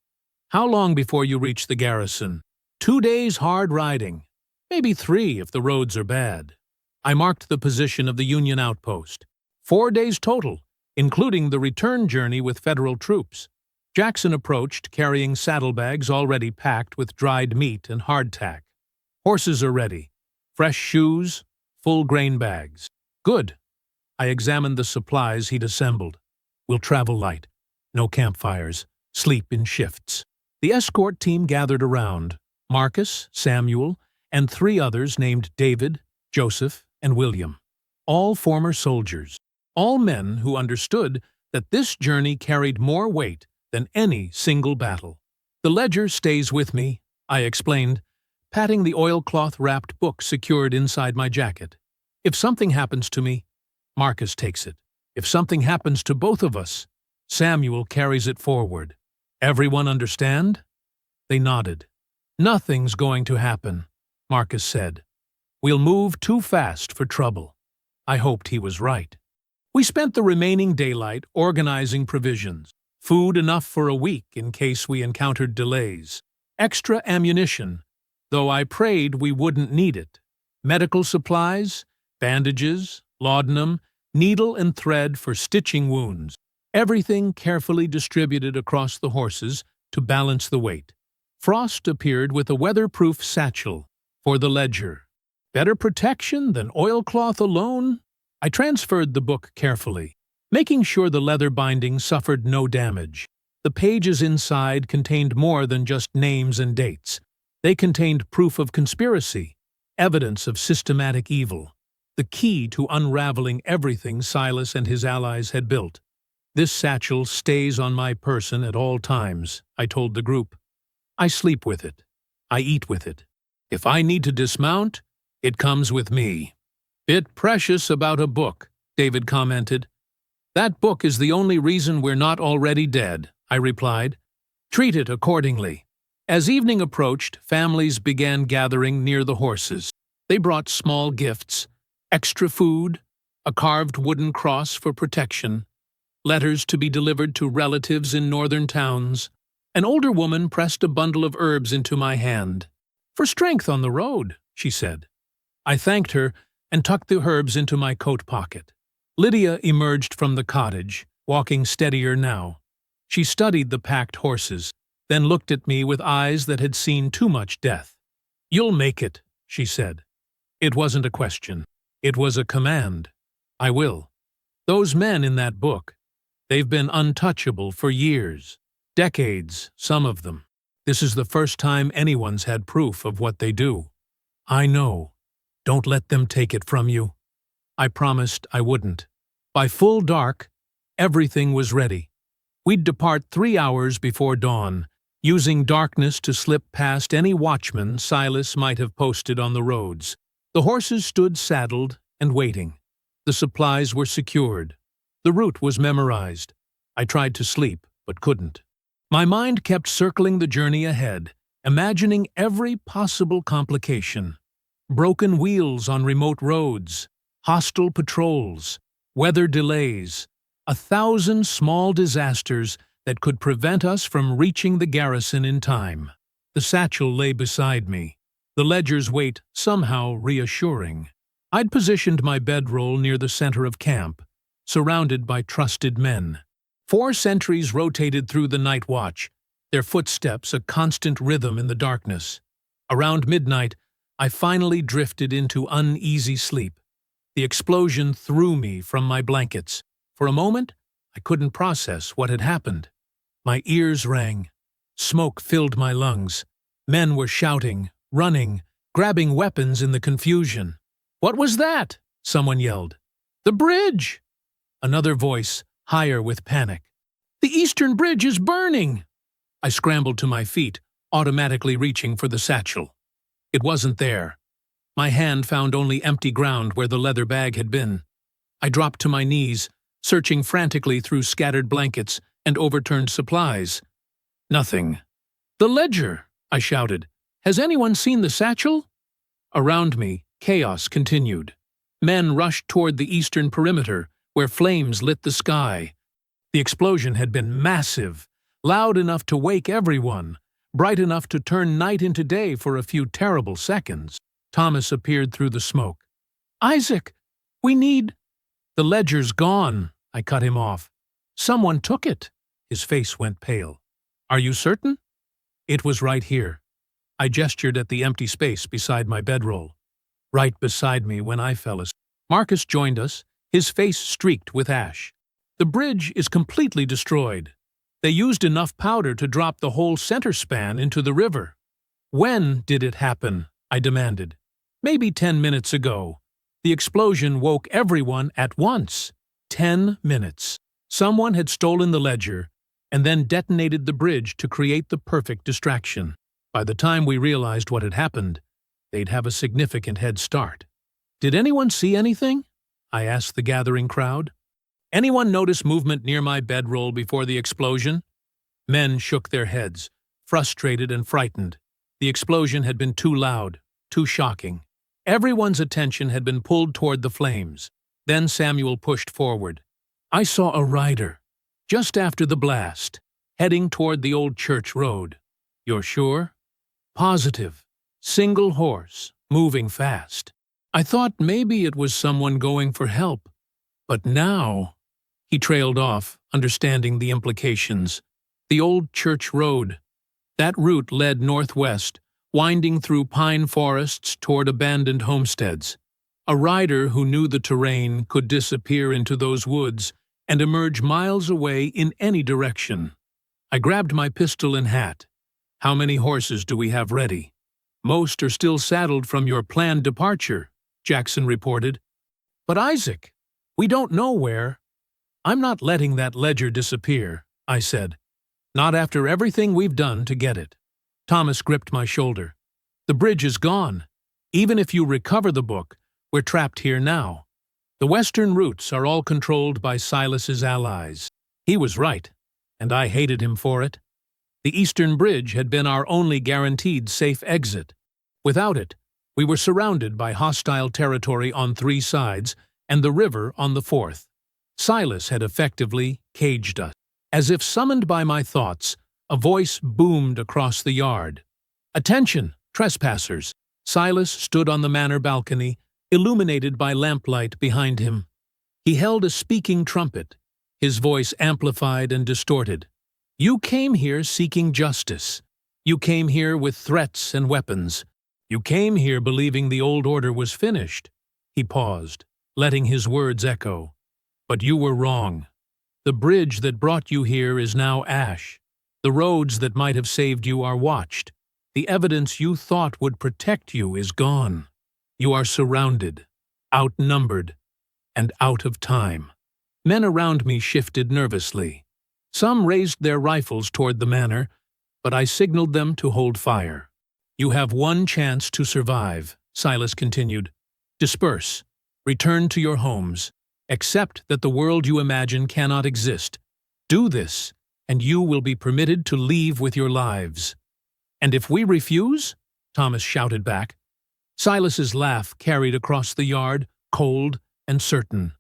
"How long before you reach the garrison?" 2 days hard riding. Maybe 3 if the roads are bad." I marked the position of the Union outpost. 4 days total, including the return journey with federal troops. Jackson approached, carrying saddlebags already packed with dried meat and hardtack. "Horses are ready. Fresh shoes, full grain bags." "Good." I examined the supplies he'd assembled. "We'll travel light. No campfires. Sleep in shifts." The escort team gathered around. Marcus, Samuel, and 3 others named David, Joseph, and William. All former soldiers. All men who understood that this journey carried more weight than any single battle. "The ledger stays with me," I explained, patting the oilcloth-wrapped book secured inside my jacket. "If something happens to me, Marcus takes it. If something happens to both of us, Samuel carries it forward. Everyone understand?" They nodded. "Nothing's going to happen," Marcus said. "We'll move too fast for trouble." I hoped he was right. We spent the remaining daylight organizing provisions. Food enough for a week in case we encountered delays. Extra ammunition, though I prayed we wouldn't need it. Medical supplies, bandages, laudanum, needle and thread for stitching wounds. Everything carefully distributed across the horses to balance the weight. Frost appeared with a weatherproof satchel for the ledger. Better protection than oilcloth alone? I transferred the book carefully, making sure the leather binding suffered no damage. The pages inside contained more than just names and dates. They contained proof of conspiracy, evidence of systematic evil, the key to unraveling everything Silas and his allies had built. "This satchel stays on my person at all times," I told the group. "I sleep with it. I eat with it. If I need to dismount, it comes with me." "Bit precious about a book," David commented. "That book is the only reason we're not already dead," I replied. "Treat it accordingly." As evening approached, families began gathering near the horses. They brought small gifts, extra food, a carved wooden cross for protection, letters to be delivered to relatives in northern towns. An older woman pressed a bundle of herbs into my hand. "For strength on the road," she said. I thanked her and tucked the herbs into my coat pocket. Lydia emerged from the cottage, walking steadier now. She studied the packed horses, then looked at me with eyes that had seen too much death. "You'll make it," she said. It wasn't a question. It was a command. "I will. Those men in that book, they've been untouchable for years, Decades, some of them. This is the first time anyone's had proof of what they do. I know. Don't let them take it from you. I promised I wouldn't. By full dark, everything was ready. We'd depart 3 hours before dawn, using darkness to slip past any watchman Silas might have posted on the roads. The horses stood saddled and waiting. The supplies were secured. The route was memorized. I tried to sleep, but couldn't. My mind kept circling the journey ahead, imagining every possible complication. Broken wheels on remote roads, hostile patrols, weather delays, 1,000 small disasters that could prevent us from reaching the garrison in time. The satchel lay beside me, the ledger's weight somehow reassuring. I'd positioned my bedroll near the center of camp, surrounded by trusted men. 4 sentries rotated through the night watch, their footsteps a constant rhythm in the darkness. Around midnight, I finally drifted into uneasy sleep. The explosion threw me from my blankets. For a moment, I couldn't process what had happened. My ears rang. Smoke filled my lungs. Men were shouting, running, grabbing weapons in the confusion. "What was that?" someone yelled. "The bridge!" Another voice, higher with panic. "The eastern bridge is burning!" I scrambled to my feet, automatically reaching for the satchel. It wasn't there. My hand found only empty ground where the leather bag had been. I dropped to my knees, searching frantically through scattered blankets and overturned supplies. Nothing. "The ledger!" I shouted. "Has anyone seen the satchel?" Around me, chaos continued. Men rushed toward the eastern perimeter, where flames lit the sky. The explosion had been massive, loud enough to wake everyone, bright enough to turn night into day for a few terrible seconds. Thomas appeared through the smoke. "Isaac, we need—" "The ledger's gone," I cut him off. "Someone took it." His face went pale. "Are you certain?" "It was right here." I gestured at the empty space beside my bedroll. Right beside me when I fell asleep. Marcus joined us, his face streaked with ash. "The bridge is completely destroyed. They used enough powder to drop the whole center span into the river." "When did it happen?" I demanded. "Maybe 10 minutes ago. The explosion woke everyone at once. 10 minutes. Someone had stolen the ledger and then detonated the bridge to create the perfect distraction. By the time we realized what had happened, they'd have a significant head start." "Did anyone see anything?" I asked the gathering crowd. "Anyone notice movement near my bedroll before the explosion?" Men shook their heads, frustrated and frightened. The explosion had been too loud, too shocking. Everyone's attention had been pulled toward the flames. Then Samuel pushed forward. "I saw a rider, just after the blast, heading toward the old church road." "You're sure?" "Positive. Single horse, moving fast. I thought maybe it was someone going for help. But now—" He trailed off, understanding the implications. The old church road. That route led northwest, winding through pine forests toward abandoned homesteads. A rider who knew the terrain could disappear into those woods and emerge miles away in any direction. I grabbed my pistol and hat. "How many horses do we have ready?" "Most are still saddled from your planned departure," Jackson reported. "But Isaac, we don't know where." "I'm not letting that ledger disappear," I said. "Not after everything we've done to get it." Thomas gripped my shoulder. "The bridge is gone. Even if you recover the book, we're trapped here now. The western routes are all controlled by Silas's allies." He was right, and I hated him for it. The eastern bridge had been our only guaranteed safe exit. Without it, we were surrounded by hostile territory on 3 sides and the river on the 4th. Silas had effectively caged us. As if summoned by my thoughts, a voice boomed across the yard. "Attention, trespassers!" Silas stood on the manor balcony, illuminated by lamplight behind him. He held a speaking trumpet, his voice amplified and distorted. "You came here seeking justice. You came here with threats and weapons. You came here believing the old order was finished." He paused, letting his words echo. "But you were wrong. The bridge that brought you here is now ash. The roads that might have saved you are watched. The evidence you thought would protect you is gone. You are surrounded, outnumbered, and out of time. Men around me shifted nervously. Some raised their rifles toward the manor, but I signaled them to hold fire. You have one chance to survive, Silas continued. Disperse. Return to your homes. Accept that the world you imagine cannot exist. Do this, and you will be permitted to leave with your lives. And if we refuse? Thomas shouted back. Silas's laugh carried across the yard, cold and certain.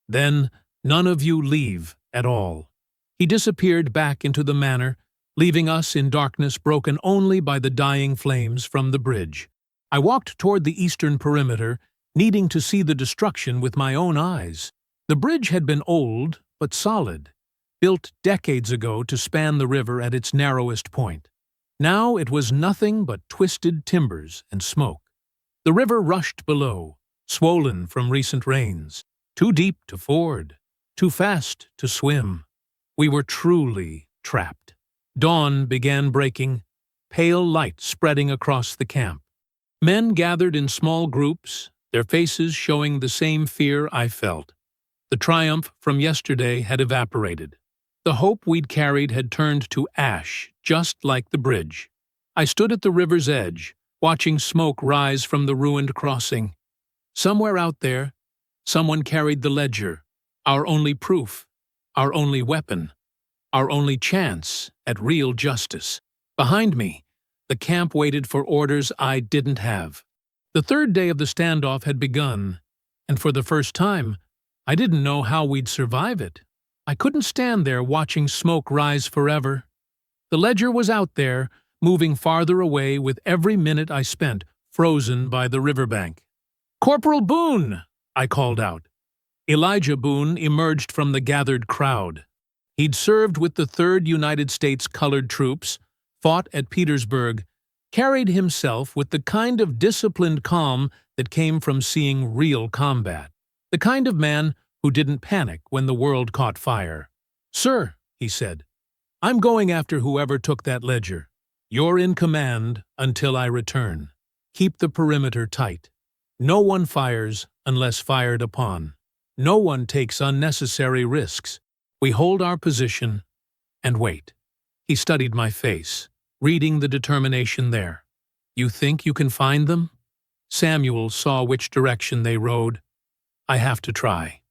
Then none of you leave at all. He disappeared back into the manor, leaving us in darkness broken only by the dying flames from the bridge. I walked toward the eastern perimeter, needing to see the destruction with my own eyes. The bridge had been old, but solid, built decades ago to span the river at its narrowest point. Now it was nothing but twisted timbers and smoke. The river rushed below, swollen from recent rains, too deep to ford, too fast to swim. We were truly trapped. Dawn began breaking, pale light spreading across the camp. Men gathered in small groups, their faces showing the same fear I felt. The triumph from yesterday had evaporated. The hope we'd carried had turned to ash, just like the bridge. I stood at the river's edge, watching smoke rise from the ruined crossing. Somewhere out there, someone carried the ledger, our only proof, our only weapon, our only chance at real justice. Behind me, the camp waited for orders I didn't have. The third day of the standoff had begun, and for the first time, I didn't know how we'd survive it. I couldn't stand there watching smoke rise forever. The ledger was out there, moving farther away with every minute I spent, frozen by the riverbank. "Corporal Boone!" I called out. Elijah Boone emerged from the gathered crowd. He'd served with the 3rd United States Colored Troops, fought at Petersburg, carried himself with the kind of disciplined calm that came from seeing real combat. The kind of man who didn't panic when the world caught fire. "Sir," he said, "I'm going after whoever took that ledger. You're in command until I return. Keep the perimeter tight. No one fires unless fired upon. No one takes unnecessary risks. We hold our position and wait." He studied my face, reading the determination there. "You think you can find them?" Samuel saw which direction they rode. "I have to try.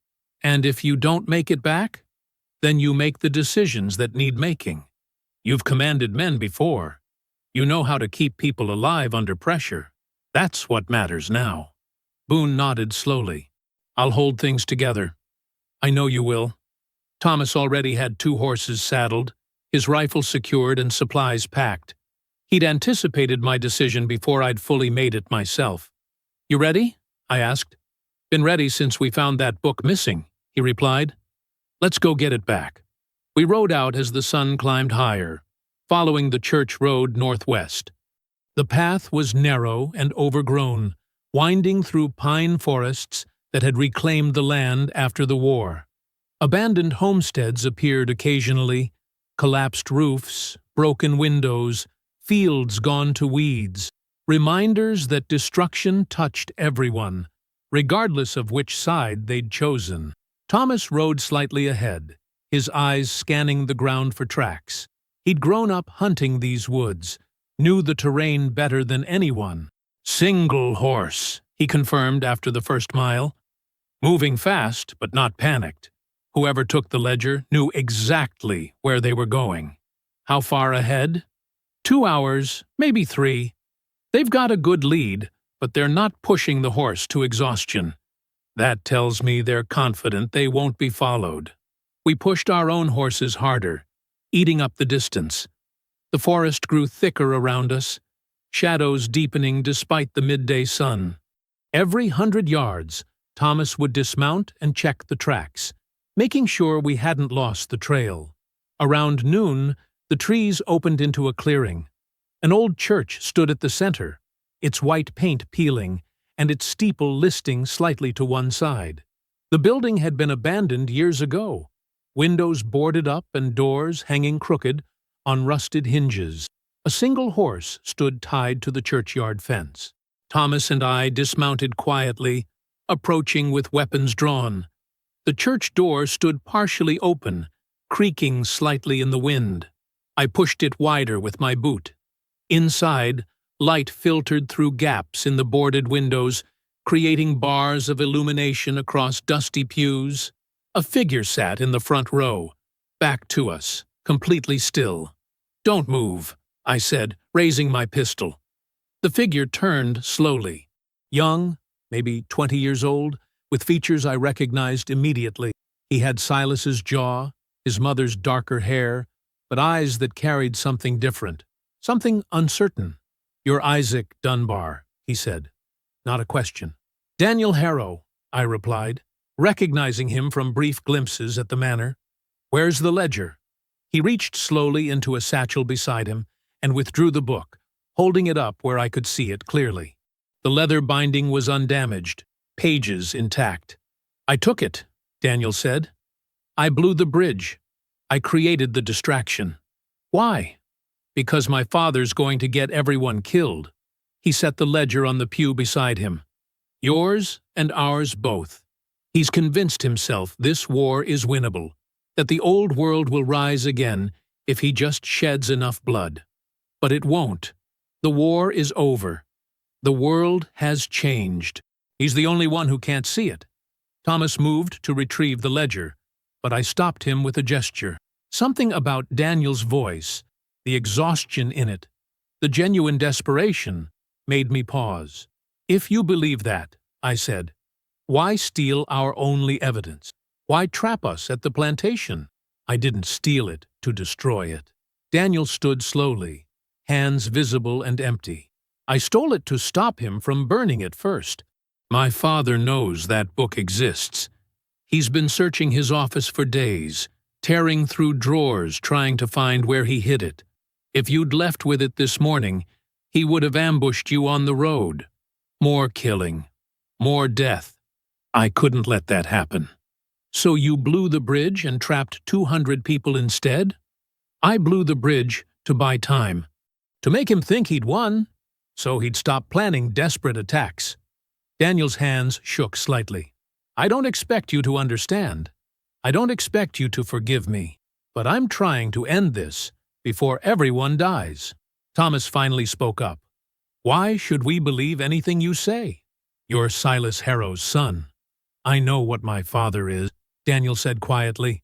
And if you don't make it back, then you make the decisions that need making. You've commanded men before. You know how to keep people alive under pressure. That's what matters now." Boone nodded slowly. "I'll hold things together. I know you will." Thomas already had 2 horses saddled, his rifle secured and supplies packed. He'd anticipated my decision before I'd fully made it myself. "You ready?" I asked. "Been ready since we found that book missing," he replied. "Let's go get it back." We rode out as the sun climbed higher, following the church road northwest. The path was narrow and overgrown, winding through pine forests that had reclaimed the land after the war. Abandoned homesteads appeared occasionally, collapsed roofs, broken windows, fields gone to weeds, reminders that destruction touched everyone, regardless of which side they'd chosen. Thomas rode slightly ahead, his eyes scanning the ground for tracks. He'd grown up hunting these woods, knew the terrain better than anyone. "Single horse," he confirmed after the first mile. "Moving fast, but not panicked. Whoever took the ledger knew exactly where they were going." "How far ahead?" 2 hours, maybe 3. They've got a good lead, but they're not pushing the horse to exhaustion. That tells me they're confident they won't be followed. We pushed our own horses harder, eating up the distance. The forest grew thicker around us, shadows deepening despite the midday sun. Every 100 yards, Thomas would dismount and check the tracks, making sure we hadn't lost the trail. Around noon, the trees opened into a clearing. An old church stood at the center, its white paint peeling, and its steeple listing slightly to one side. The building had been abandoned years ago, windows boarded up and doors hanging crooked, on rusted hinges. A single horse stood tied to the churchyard fence. Thomas and I dismounted quietly, approaching with weapons drawn. The church door stood partially open, creaking slightly in the wind. I pushed it wider with my boot. Inside, light filtered through gaps in the boarded windows, creating bars of illumination across dusty pews. A figure sat in the front row, back to us, completely still. "Don't move," I said, raising my pistol. The figure turned slowly. Young, maybe 20 years old, with features I recognized immediately. He had Silas's jaw, his mother's darker hair, but eyes that carried something different, something uncertain. "You're Isaac Dunbar," he said. Not a question. "Daniel Harrow," I replied, recognizing him from brief glimpses at the manor. "Where's the ledger?" He reached slowly into a satchel beside him and withdrew the book, holding it up where I could see it clearly. The leather binding was undamaged, pages intact. "I took it," Daniel said. "I blew the bridge. I created the distraction." "Why?" "Because my father's going to get everyone killed." He set the ledger on the pew beside him. "Yours and ours both. He's convinced himself this war is winnable, that the old world will rise again if he just sheds enough blood. But it won't. The war is over. The world has changed. He's the only one who can't see it." Thomas moved to retrieve the ledger, but I stopped him with a gesture. Something about Daniel's voice, the exhaustion in it, the genuine desperation, made me pause. "If you believe that," I said, "why steal our only evidence? Why trap us at the plantation?" "I didn't steal it to destroy it." Daniel stood slowly, hands visible and empty. "I stole it to stop him from burning it first. My father knows that book exists. He's been searching his office for days, tearing through drawers trying to find where he hid it. If you'd left with it this morning, he would have ambushed you on the road. More killing, more death. I couldn't let that happen." "So you blew the bridge and trapped 200 people instead?" "I blew the bridge to buy time, to make him think he'd won, so he'd stop planning desperate attacks." Daniel's hands shook slightly. "I don't expect you to understand. I don't expect you to forgive me. But I'm trying to end this before everyone dies." Thomas finally spoke up. "Why should we believe anything you say? You're Silas Harrow's son." "I know what my father is," Daniel said quietly.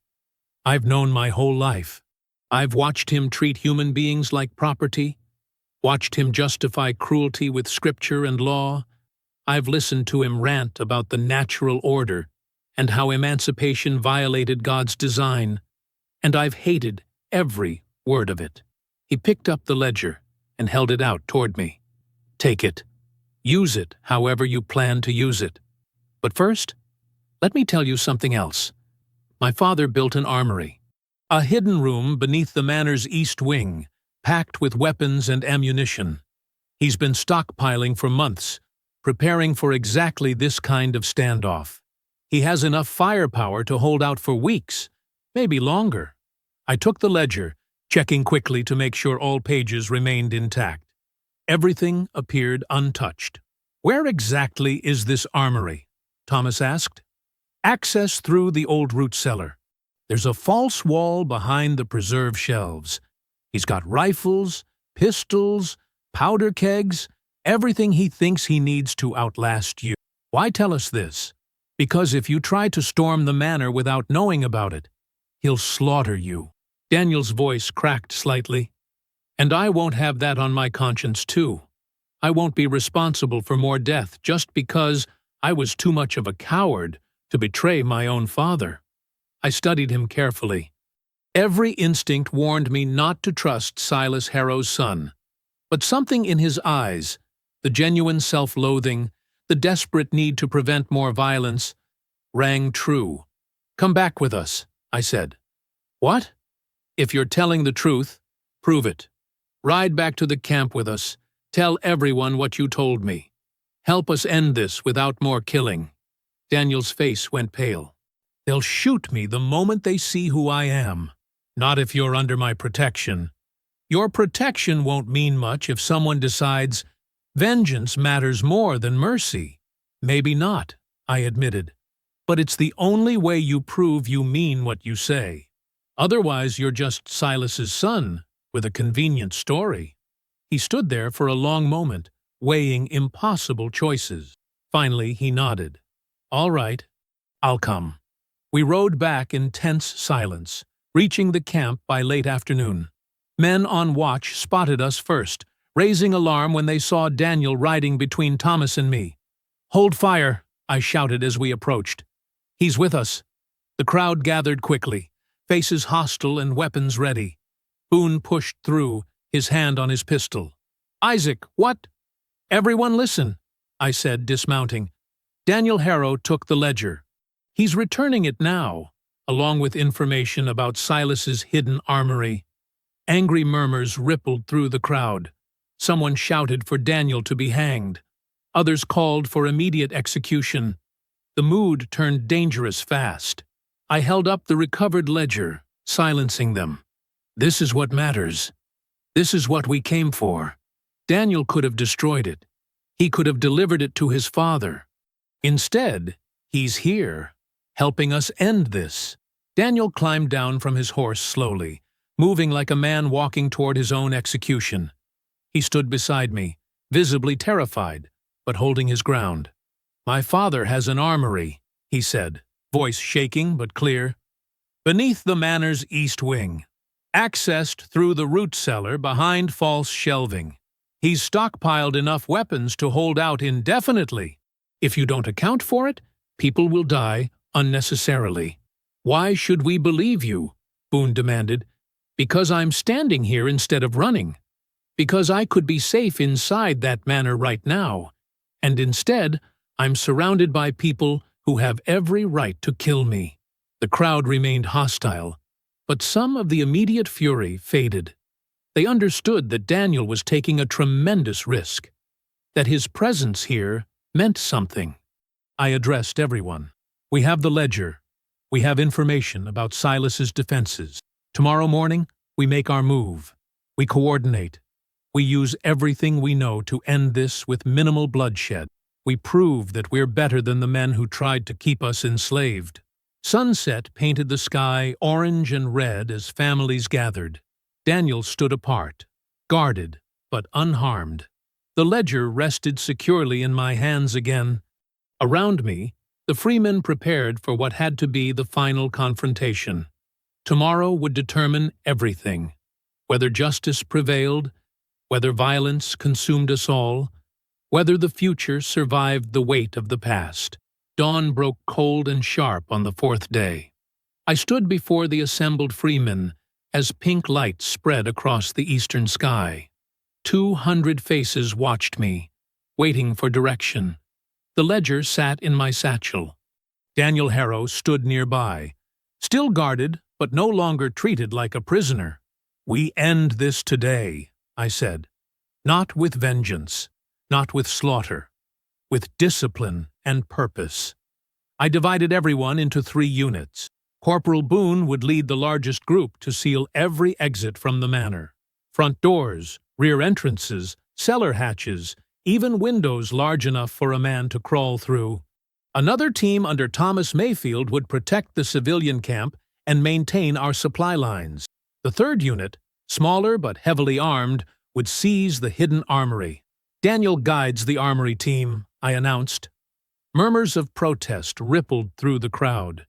"I've known my whole life. I've watched him treat human beings like property, watched him justify cruelty with scripture and law. I've listened to him rant about the natural order and how emancipation violated God's design, and I've hated every word of it." He picked up the ledger and held it out toward me. "Take it. Use it however you plan to use it. But first, let me tell you something else. My father built an armory, a hidden room beneath the manor's east wing, packed with weapons and ammunition. He's been stockpiling for months, preparing for exactly this kind of standoff. He has enough firepower to hold out for weeks, maybe longer." I took the ledger, checking quickly to make sure all pages remained intact. Everything appeared untouched. "Where exactly is this armory?" Thomas asked. "Access through the old root cellar. There's a false wall behind the preserve shelves. He's got rifles, pistols, powder kegs, everything he thinks he needs to outlast you. Why tell us this? Because if you try to storm the manor without knowing about it, he'll slaughter you." Daniel's voice cracked slightly. "And I won't have that on my conscience too. I won't be responsible for more death just because I was too much of a coward to betray my own father." I studied him carefully. Every instinct warned me not to trust Silas Harrow's son. But something in his eyes, the genuine self-loathing, the desperate need to prevent more violence, rang true. "Come back with us," I said. "What?" "If you're telling the truth, prove it. Ride back to the camp with us. Tell everyone what you told me. Help us end this without more killing." Daniel's face went pale. "They'll shoot me the moment they see who I am." "Not if you're under my protection," Your protection won't mean much if someone decides vengeance matters more than mercy. Maybe not, I admitted. But it's the only way you prove you mean what you say. Otherwise, you're just Silas's son with a convenient story. He stood there for a long moment, weighing impossible choices. Finally, he nodded. All right, I'll come. We rode back in tense silence, reaching the camp by late afternoon. Men on watch spotted us first, raising alarm when they saw Daniel riding between Thomas and me. Hold fire, I shouted as we approached. He's with us. The crowd gathered quickly, faces hostile and weapons ready. Boone pushed through, his hand on his pistol. Isaac, what? Everyone listen, I said, dismounting. Daniel Harrow took the ledger. He's returning it now, along with information about Silas's hidden armory. Angry murmurs rippled through the crowd. Someone shouted for Daniel to be hanged. Others called for immediate execution. The mood turned dangerous fast. I held up the recovered ledger, silencing them. This is what matters. This is what we came for. Daniel could have destroyed it. He could have delivered it to his father. Instead, he's here, helping us end this. Daniel climbed down from his horse slowly, moving like a man walking toward his own execution. He stood beside me, visibly terrified, but holding his ground. My father has an armory, he said, voice shaking but clear. Beneath the manor's east wing, accessed through the root cellar behind false shelving. He's stockpiled enough weapons to hold out indefinitely. If you don't account for it, people will die unnecessarily. Why should we believe you? Boone demanded. Because I'm standing here instead of running. Because I could be safe inside that manor right now. And instead, I'm surrounded by people who have every right to kill me. The crowd remained hostile, but some of the immediate fury faded. They understood that Daniel was taking a tremendous risk, that his presence here meant something. I addressed everyone. We have the ledger. We have information about Silas's defenses. Tomorrow morning, we make our move. We coordinate. We use everything we know to end this with minimal bloodshed. We prove that we're better than the men who tried to keep us enslaved. Sunset painted the sky orange and red as families gathered. Daniel stood apart, guarded but unharmed. The ledger rested securely in my hands again. Around me, the Freemen prepared for what had to be the final confrontation. Tomorrow would determine everything. Whether justice prevailed, whether violence consumed us all, whether the future survived the weight of the past. Dawn broke cold and sharp on the fourth day. I stood before the assembled Freemen as pink light spread across the eastern sky. 200 faces watched me, waiting for direction. The ledger sat in my satchel. Daniel Harrow stood nearby, still guarded but no longer treated like a prisoner. We end this today, I said. Not with vengeance, not with slaughter, with discipline and purpose. I divided everyone into 3 units. Corporal Boone would lead the largest group to seal every exit from the manor. Front doors, rear entrances, cellar hatches, even windows large enough for a man to crawl through. Another team under Thomas Mayfield would protect the civilian camp and maintain our supply lines. The 3rd unit, smaller but heavily armed, would seize the hidden armory. Daniel guides the armory team, I announced. Murmurs of protest rippled through the crowd.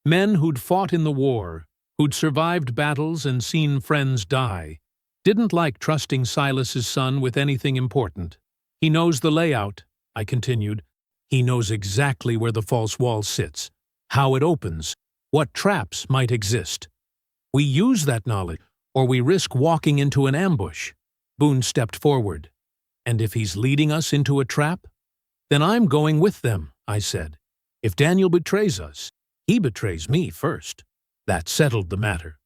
Men who'd fought in the war, who'd survived battles and seen friends die, didn't like trusting Silas's son with anything important. He knows the layout, I continued. He knows exactly where the false wall sits, how it opens, what traps might exist. We use that knowledge, or we risk walking into an ambush. Boone stepped forward. And if he's leading us into a trap? Then I'm going with them, I said. If Daniel betrays us, he betrays me first. That settled the matter.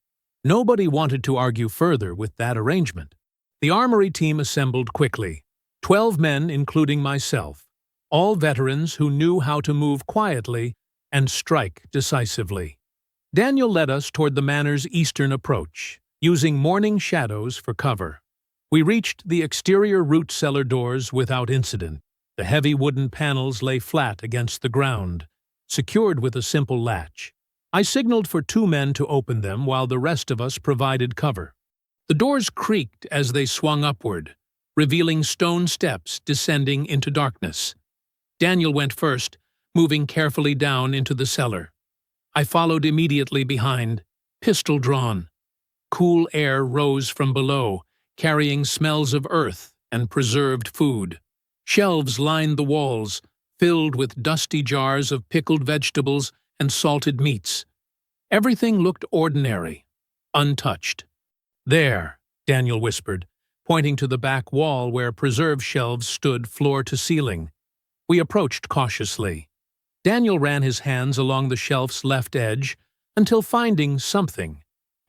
Nobody wanted to argue further with that arrangement. The armory team assembled quickly. 12 men, including myself, all veterans who knew how to move quietly and strike decisively. Daniel led us toward the manor's eastern approach, using morning shadows for cover. We reached the exterior root cellar doors without incident. The heavy wooden panels lay flat against the ground, secured with a simple latch. I signaled for 2 men to open them while the rest of us provided cover. The doors creaked as they swung upward, revealing stone steps descending into darkness. Daniel went first, moving carefully down into the cellar. I followed immediately behind, pistol drawn. Cool air rose from below, carrying smells of earth and preserved food. Shelves lined the walls, filled with dusty jars of pickled vegetables and salted meats. Everything looked ordinary, untouched. "There," Daniel whispered, pointing to the back wall where preserve shelves stood floor to ceiling. We approached cautiously. Daniel ran his hands along the shelf's left edge until finding something,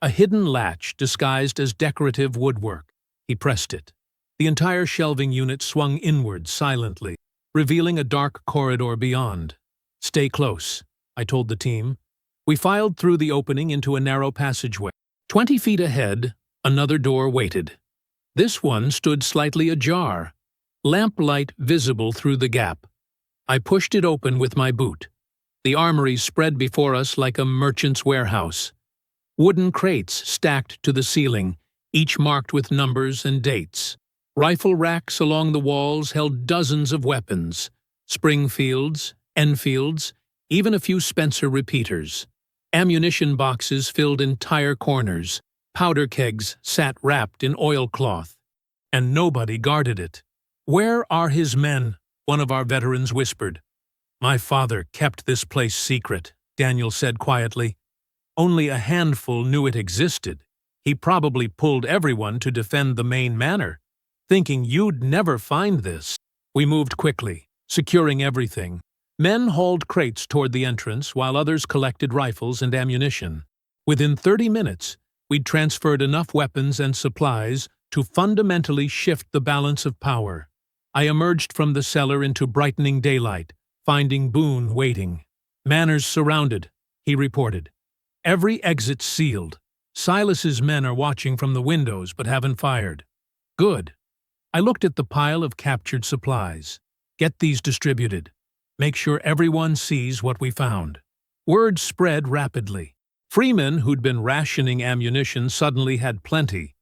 a hidden latch disguised as decorative woodwork. He pressed it. The entire shelving unit swung inward silently, revealing a dark corridor beyond. "Stay close," I told the team. We filed through the opening into a narrow passageway. 20 feet ahead, another door waited. This one stood slightly ajar, lamplight visible through the gap. I pushed it open with my boot. The armory spread before us like a merchant's warehouse. Wooden crates stacked to the ceiling, each marked with numbers and dates. Rifle racks along the walls held dozens of weapons, Springfields, Enfields, even a few Spencer repeaters. Ammunition boxes filled entire corners. Powder kegs sat wrapped in oilcloth. And nobody guarded it. "Where are his men?" one of our veterans whispered. "My father kept this place secret," Daniel said quietly. "Only a handful knew it existed. He probably pulled everyone to defend the main manor, thinking you'd never find this." We moved quickly, securing everything. Men hauled crates toward the entrance while others collected rifles and ammunition. Within 30 minutes, we'd transferred enough weapons and supplies to fundamentally shift the balance of power. I emerged from the cellar into brightening daylight, finding Boone waiting. "Manor's surrounded," he reported. "Every exit sealed. Silas's men are watching from the windows but haven't fired." "Good." I looked at the pile of captured supplies. "Get these distributed. Make sure everyone sees what we found." Word spread rapidly. Freemen who'd been rationing ammunition suddenly had plenty.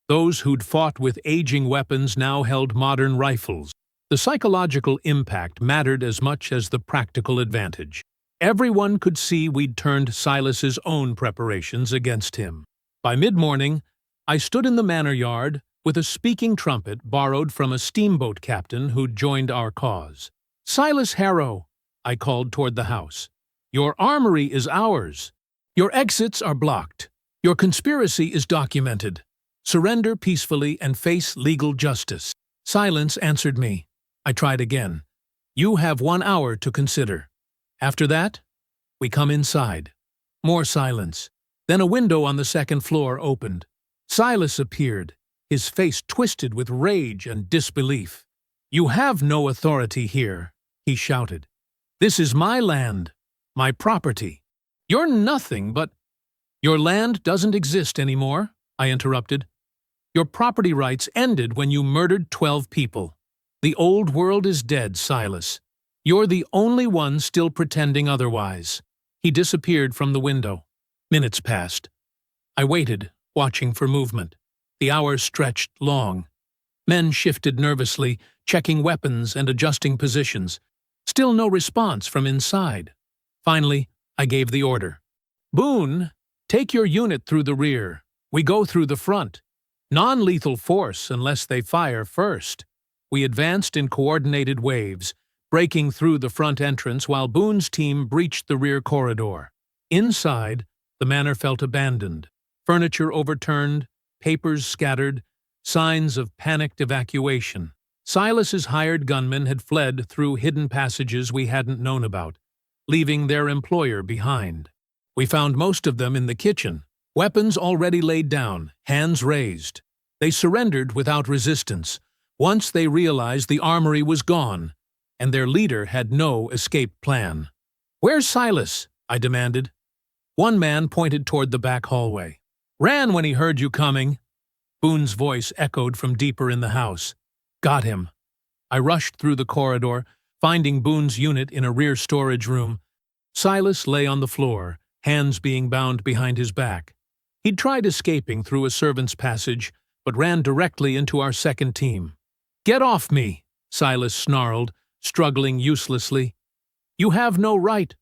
Those who'd fought with aging weapons now held modern rifles. The psychological impact mattered as much as the practical advantage. Everyone could see we'd turned Silas's own preparations against him. By mid-morning, I stood in the manor yard with a speaking trumpet borrowed from a steamboat captain who'd joined our cause. "Silas Harrow," I called toward the house. "Your armory is ours. Your exits are blocked. Your conspiracy is documented. Surrender peacefully and face legal justice." Silence answered me. I tried again. "You have 1 hour to consider. After that, we come inside." More silence. Then a window on the second floor opened. Silas appeared, his face twisted with rage and disbelief. "You have no authority here," he shouted. "This is my land, my property. You're nothing but—" "Your land doesn't exist anymore," I interrupted. "Your property rights ended when you murdered 12 people. The old world is dead, Silas. You're the only one still pretending otherwise." He disappeared from the window. Minutes passed. I waited, watching for movement. The hours stretched long. Men shifted nervously, checking weapons and adjusting positions. Still no response from inside. Finally, I gave the order. "Boone, take your unit through the rear. We go through the front. Non-lethal force unless they fire first." We advanced in coordinated waves, breaking through the front entrance while Boone's team breached the rear corridor. Inside, the manor felt abandoned. Furniture overturned, papers scattered, signs of panicked evacuation. Silas's hired gunmen had fled through hidden passages we hadn't known about, leaving their employer behind. We found most of them in the kitchen, weapons already laid down, hands raised. They surrendered without resistance, once they realized the armory was gone, and their leader had no escape plan. "Where's Silas?" I demanded. One man pointed toward the back hallway. Ran when he heard you coming. Boone's voice echoed from deeper in the house. Got him. I rushed through the corridor, finding Boone's unit in a rear storage room. Silas lay on the floor, hands being bound behind his back. He'd tried escaping through a servant's passage, but ran directly into our second team. Get off me, Silas snarled, struggling uselessly. You have no right.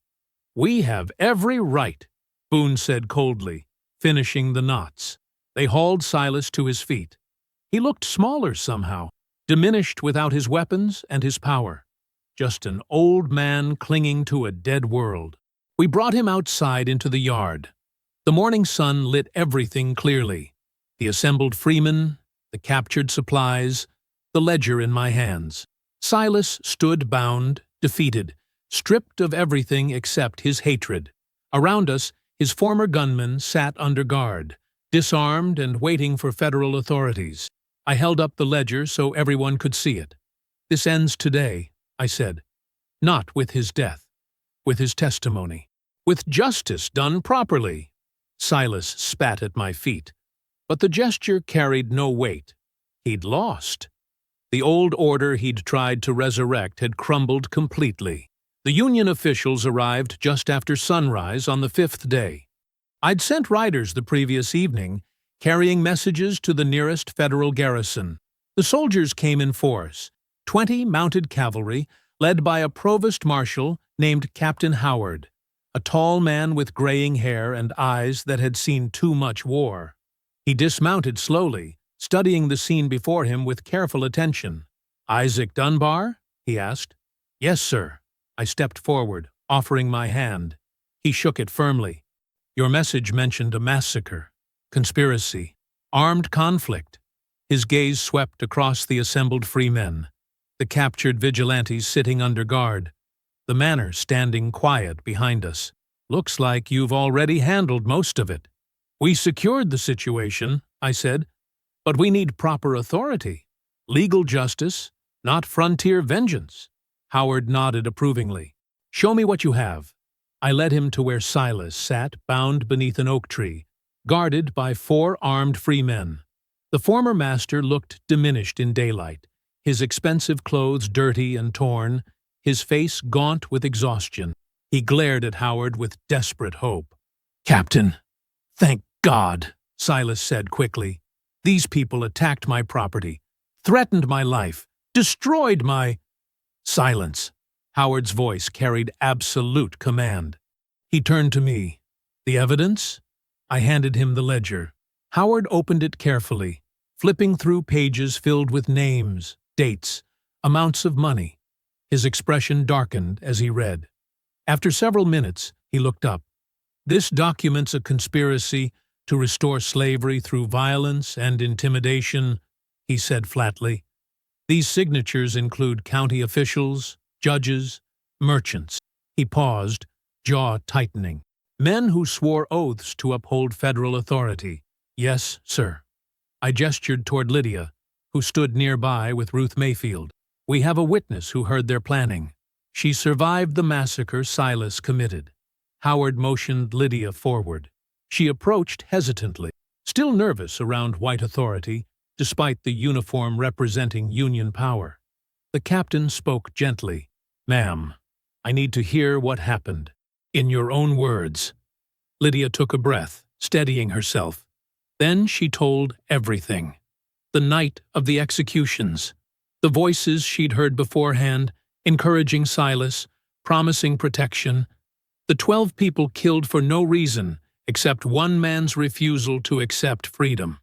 We have every right, Boone said coldly, finishing the knots. They hauled Silas to his feet. He looked smaller somehow, diminished without his weapons and his power. Just an old man clinging to a dead world. We brought him outside into the yard. The morning sun lit everything clearly. The assembled freemen, the captured supplies, the ledger in my hands. Silas stood bound, defeated, stripped of everything except his hatred. Around us, his former gunmen sat under guard, disarmed and waiting for federal authorities. I held up the ledger so everyone could see it. This ends today, I said. Not with his death, with his testimony, with justice done properly. Silas spat at my feet, but the gesture carried no weight. He'd lost. The old order he'd tried to resurrect had crumbled completely. The Union officials arrived just after sunrise on the 5th day. I'd sent riders the previous evening, carrying messages to the nearest federal garrison. The soldiers came in force, 20 mounted cavalry, led by a provost marshal named Captain Howard, a tall man with graying hair and eyes that had seen too much war. He dismounted slowly, studying the scene before him with careful attention. "Isaac Dunbar?" he asked. "Yes, sir." I stepped forward, offering my hand. He shook it firmly. "Your message mentioned a massacre, conspiracy, armed conflict." His gaze swept across the assembled free men, the captured vigilantes sitting under guard, the manor standing quiet behind us. "Looks like you've already handled most of it." "We secured the situation," I said, "but we need proper authority. Legal justice, not frontier vengeance." Howard nodded approvingly. "Show me what you have." I led him to where Silas sat, bound beneath an oak tree, guarded by 4 armed free men. The former master looked diminished in daylight, his expensive clothes dirty and torn, his face gaunt with exhaustion. He glared at Howard with desperate hope. "Captain, thank God," Silas said quickly. "These people attacked my property, threatened my life, destroyed my—" "Silence." Howard's voice carried absolute command. He turned to me. "The evidence?" I handed him the ledger. Howard opened it carefully, flipping through pages filled with names, dates, amounts of money. His expression darkened as he read. After several minutes, he looked up. "This documents a conspiracy to restore slavery through violence and intimidation," he said flatly. "These signatures include county officials, judges, merchants." He paused, jaw tightening. "Men who swore oaths to uphold federal authority." "Yes, sir." I gestured toward Lydia, who stood nearby with Ruth Mayfield. "We have a witness who heard their planning. She survived the massacre Silas committed." Howard motioned Lydia forward. She approached hesitantly, still nervous around white authority, despite the uniform representing Union power. The captain spoke gently. "Ma'am, I need to hear what happened. In your own words." Lydia took a breath, steadying herself. Then she told everything. The night of the executions, the voices she'd heard beforehand, encouraging Silas, promising protection, the 12 people killed for no reason except one man's refusal to accept freedom.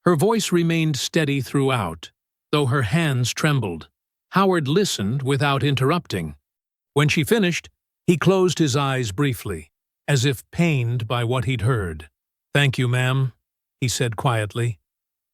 Her voice remained steady throughout, though her hands trembled. Howard listened without interrupting. When she finished, he closed his eyes briefly, as if pained by what he'd heard. "Thank you, ma'am," he said quietly.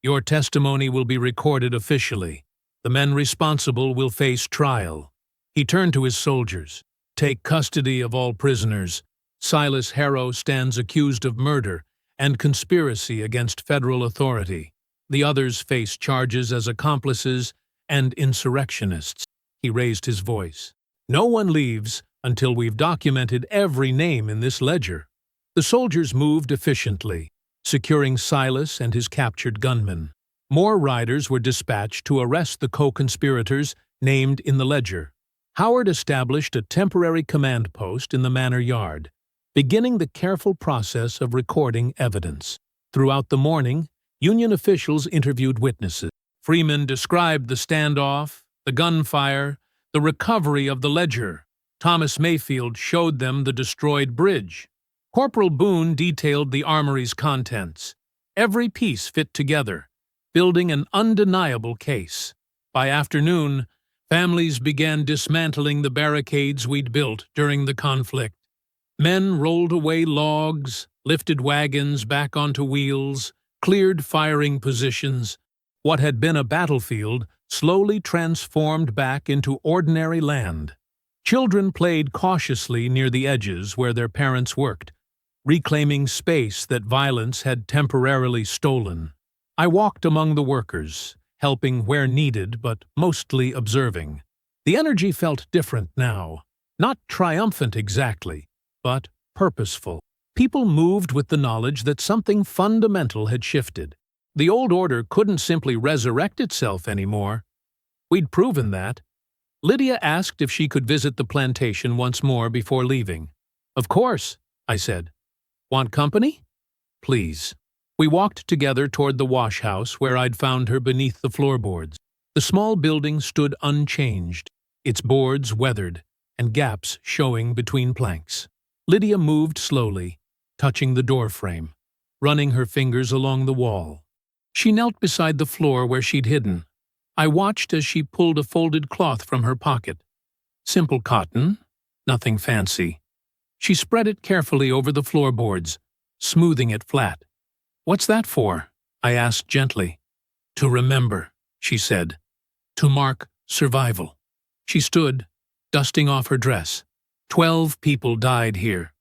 "Your testimony will be recorded officially. The men responsible will face trial." He turned to his soldiers. "Take custody of all prisoners. Silas Harrow stands accused of murder and conspiracy against federal authority. The others face charges as accomplices and insurrectionists." He raised his voice. "No one leaves until we've documented every name in this ledger." The soldiers moved efficiently, securing Silas and his captured gunmen. More riders were dispatched to arrest the co-conspirators named in the ledger. Howard established a temporary command post in the manor yard, beginning the careful process of recording evidence. Throughout the morning, Union officials interviewed witnesses. Freemen described the standoff, the gunfire, the recovery of the ledger. Thomas Mayfield showed them the destroyed bridge. Corporal Boone detailed the armory's contents. Every piece fit together, building an undeniable case. By afternoon, families began dismantling the barricades we'd built during the conflict. Men rolled away logs, lifted wagons back onto wheels, cleared firing positions. What had been a battlefield slowly transformed back into ordinary land. Children played cautiously near the edges where their parents worked, reclaiming space that violence had temporarily stolen. I walked among the workers, helping where needed but mostly observing. The energy felt different now, not triumphant exactly, but purposeful. People moved with the knowledge that something fundamental had shifted. The old order couldn't simply resurrect itself anymore. We'd proven that. Lydia asked if she could visit the plantation once more before leaving. "Of course," I said. "Want company?" "Please." We walked together toward the wash house where I'd found her beneath the floorboards. The small building stood unchanged, its boards weathered and gaps showing between planks. Lydia moved slowly, touching the doorframe, running her fingers along the wall. She knelt beside the floor where she'd hidden. I watched as she pulled a folded cloth from her pocket. Simple cotton, nothing fancy. She spread it carefully over the floorboards, smoothing it flat. "What's that for?" I asked gently. "To remember," she said. "To mark survival." She stood, dusting off her dress. 12 people died here.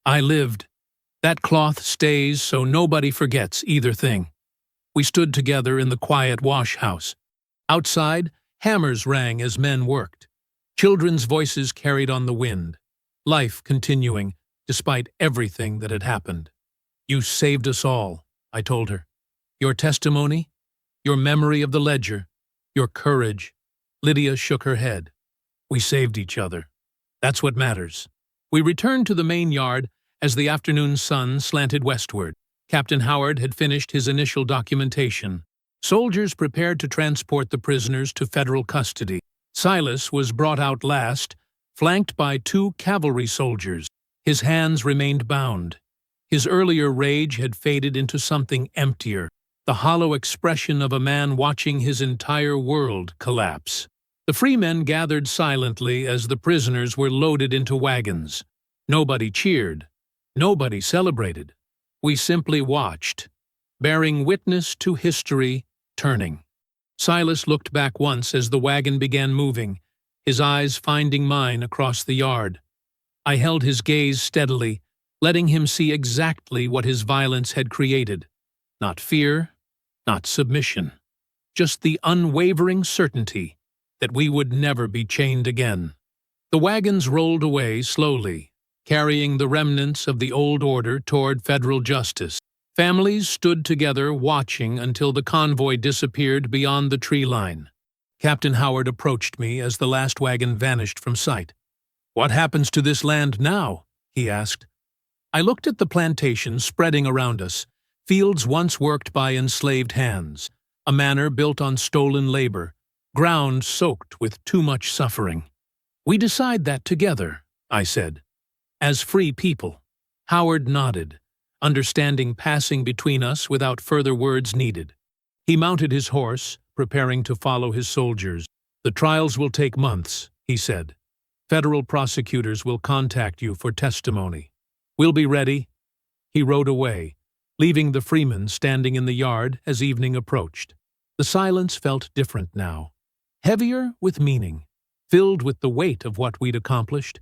I lived. That cloth stays so nobody forgets either thing. We stood together in the quiet wash house. Outside, hammers rang as men worked. Children's voices carried on the wind. Life continuing, despite everything that had happened. "You saved us all," I told her. "Your testimony, your memory of the ledger, your courage." Lydia shook her head. "We saved each other. That's what matters." We returned to the main yard as the afternoon sun slanted westward. Captain Howard had finished his initial documentation. Soldiers prepared to transport the prisoners to federal custody. Silas was brought out last, flanked by 2 cavalry soldiers. His hands remained bound. His earlier rage had faded into something emptier, the hollow expression of a man watching his entire world collapse. The Freemen gathered silently as the prisoners were loaded into wagons. Nobody cheered. Nobody celebrated. We simply watched, bearing witness to history turning. Silas looked back once as the wagon began moving, his eyes finding mine across the yard. I held his gaze steadily, letting him see exactly what his violence had created. Not fear, not submission, just the unwavering certainty that we would never be chained again. The wagons rolled away slowly, carrying the remnants of the old order toward federal justice. Families stood together watching until the convoy disappeared beyond the tree line. Captain Howard approached me as the last wagon vanished from sight. "What happens to this land now?" he asked. I looked at the plantation spreading around us, fields once worked by enslaved hands, a manor built on stolen labor, ground soaked with too much suffering. "We decide that together," I said. "As free people." Howard nodded, understanding passing between us without further words needed. He mounted his horse, preparing to follow his soldiers. "The trials will take months," he said. "Federal prosecutors will contact you for testimony. We'll be ready." He rode away, leaving the Freemen standing in the yard as evening approached. The silence felt different now, heavier with meaning, filled with the weight of what we'd accomplished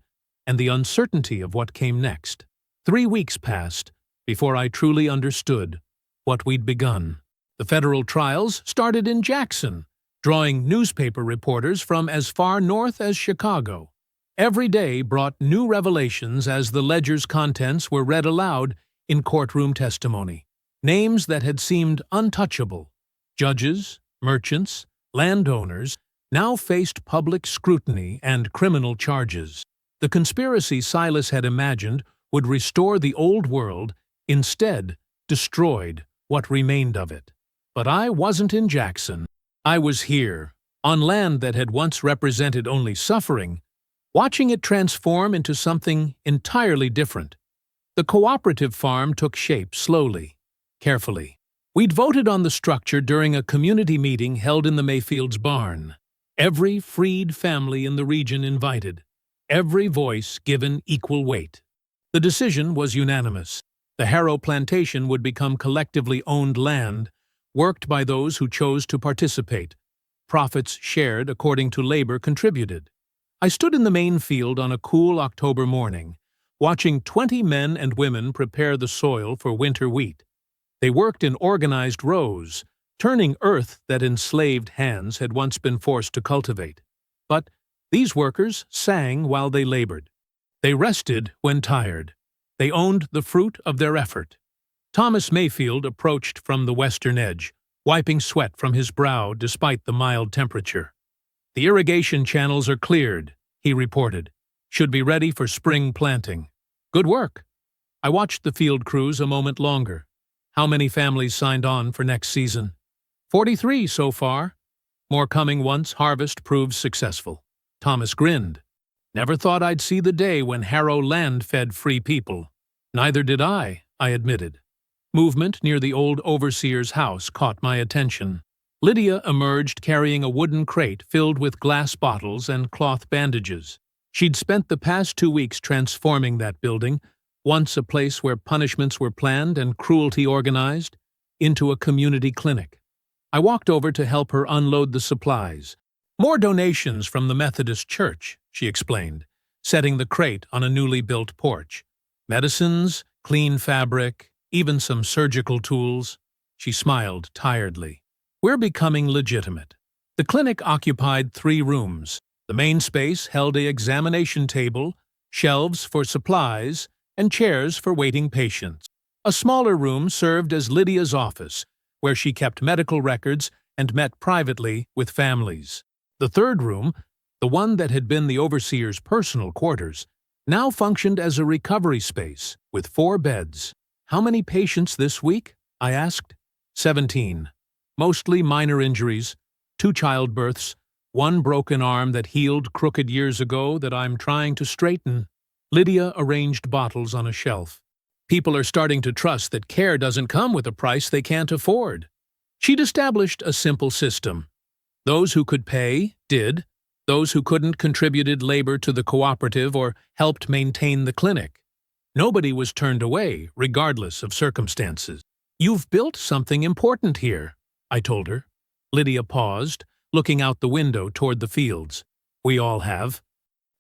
and the uncertainty of what came next. 3 weeks passed before I truly understood what we'd begun. The federal trials started in Jackson, drawing newspaper reporters from as far north as Chicago. Every day brought new revelations as the ledger's contents were read aloud in courtroom testimony. Names that had seemed untouchable. Judges, merchants, landowners now faced public scrutiny and criminal charges. The conspiracy Silas had imagined would restore the old world, instead destroyed what remained of it. But I wasn't in Jackson. I was here, on land that had once represented only suffering, watching it transform into something entirely different. The cooperative farm took shape slowly, carefully. We'd voted on the structure during a community meeting held in the Mayfield's barn. Every freed family in the region invited, every voice given equal weight. The decision was unanimous. The Harrow Plantation would become collectively owned land, worked by those who chose to participate. Profits shared according to labor contributed. I stood in the main field on a cool October morning, watching 20 men and women prepare the soil for winter wheat. They worked in organized rows, turning earth that enslaved hands had once been forced to cultivate. But these workers sang while they labored. They rested when tired. They owned the fruit of their effort. Thomas Mayfield approached from the western edge, wiping sweat from his brow despite the mild temperature. "The irrigation channels are cleared," he reported. "Should be ready for spring planting." "Good work." I watched the field crews a moment longer. How many families signed on for next season? 43 so far. More coming once harvest proves successful. Thomas grinned. "Never thought I'd see the day when Harrow land fed free people." "Neither did I admitted. Movement near the old overseer's house caught my attention. Lydia emerged carrying a wooden crate filled with glass bottles and cloth bandages. She'd spent the past 2 weeks transforming that building, once a place where punishments were planned and cruelty organized, into a community clinic. I walked over to help her unload the supplies. "More donations from the Methodist Church," she explained, setting the crate on a newly built porch. "Medicines, clean fabric, even some surgical tools." She smiled tiredly. "We're becoming legitimate." The clinic occupied 3 rooms. The main space held an examination table, shelves for supplies, and chairs for waiting patients. A smaller room served as Lydia's office, where she kept medical records and met privately with families. The third room, the one that had been the overseer's personal quarters, now functioned as a recovery space with 4 beds. "How many patients this week?" I asked. 17. Mostly minor injuries, 2 childbirths, 1 broken arm that healed crooked years ago that I'm trying to straighten. Lydia arranged bottles on a shelf. "People are starting to trust that care doesn't come with a price they can't afford." She'd established a simple system. Those who could pay, did. Those who couldn't contributed labor to the cooperative or helped maintain the clinic. Nobody was turned away, regardless of circumstances. "You've built something important here," I told her. Lydia paused, looking out the window toward the fields. "We all have."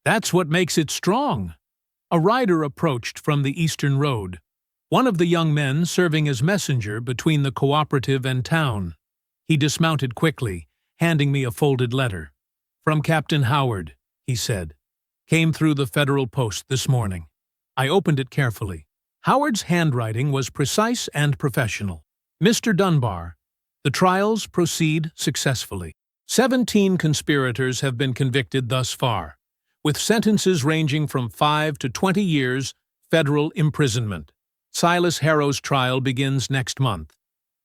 "That's what makes it strong." A rider approached from the eastern road, one of the young men serving as messenger between the cooperative and town. He dismounted quickly, handing me a folded letter. "From Captain Howard," he said. "Came through the federal post this morning." I opened it carefully. Howard's handwriting was precise and professional. "Mr. Dunbar, the trials proceed successfully. 17 conspirators have been convicted thus far, with sentences ranging from 5 to 20 years federal imprisonment. Silas Harrow's trial begins next month.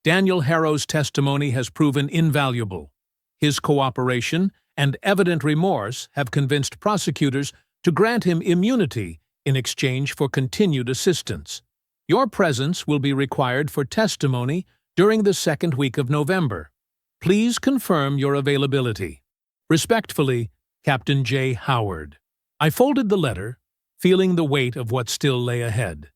Daniel Harrow's testimony has proven invaluable. His cooperation and evident remorse have convinced prosecutors to grant him immunity in exchange for continued assistance. Your presence will be required for testimony during the 2nd week of November. Please confirm your availability. Respectfully, Captain J. Howard." I folded the letter, feeling the weight of what still lay ahead.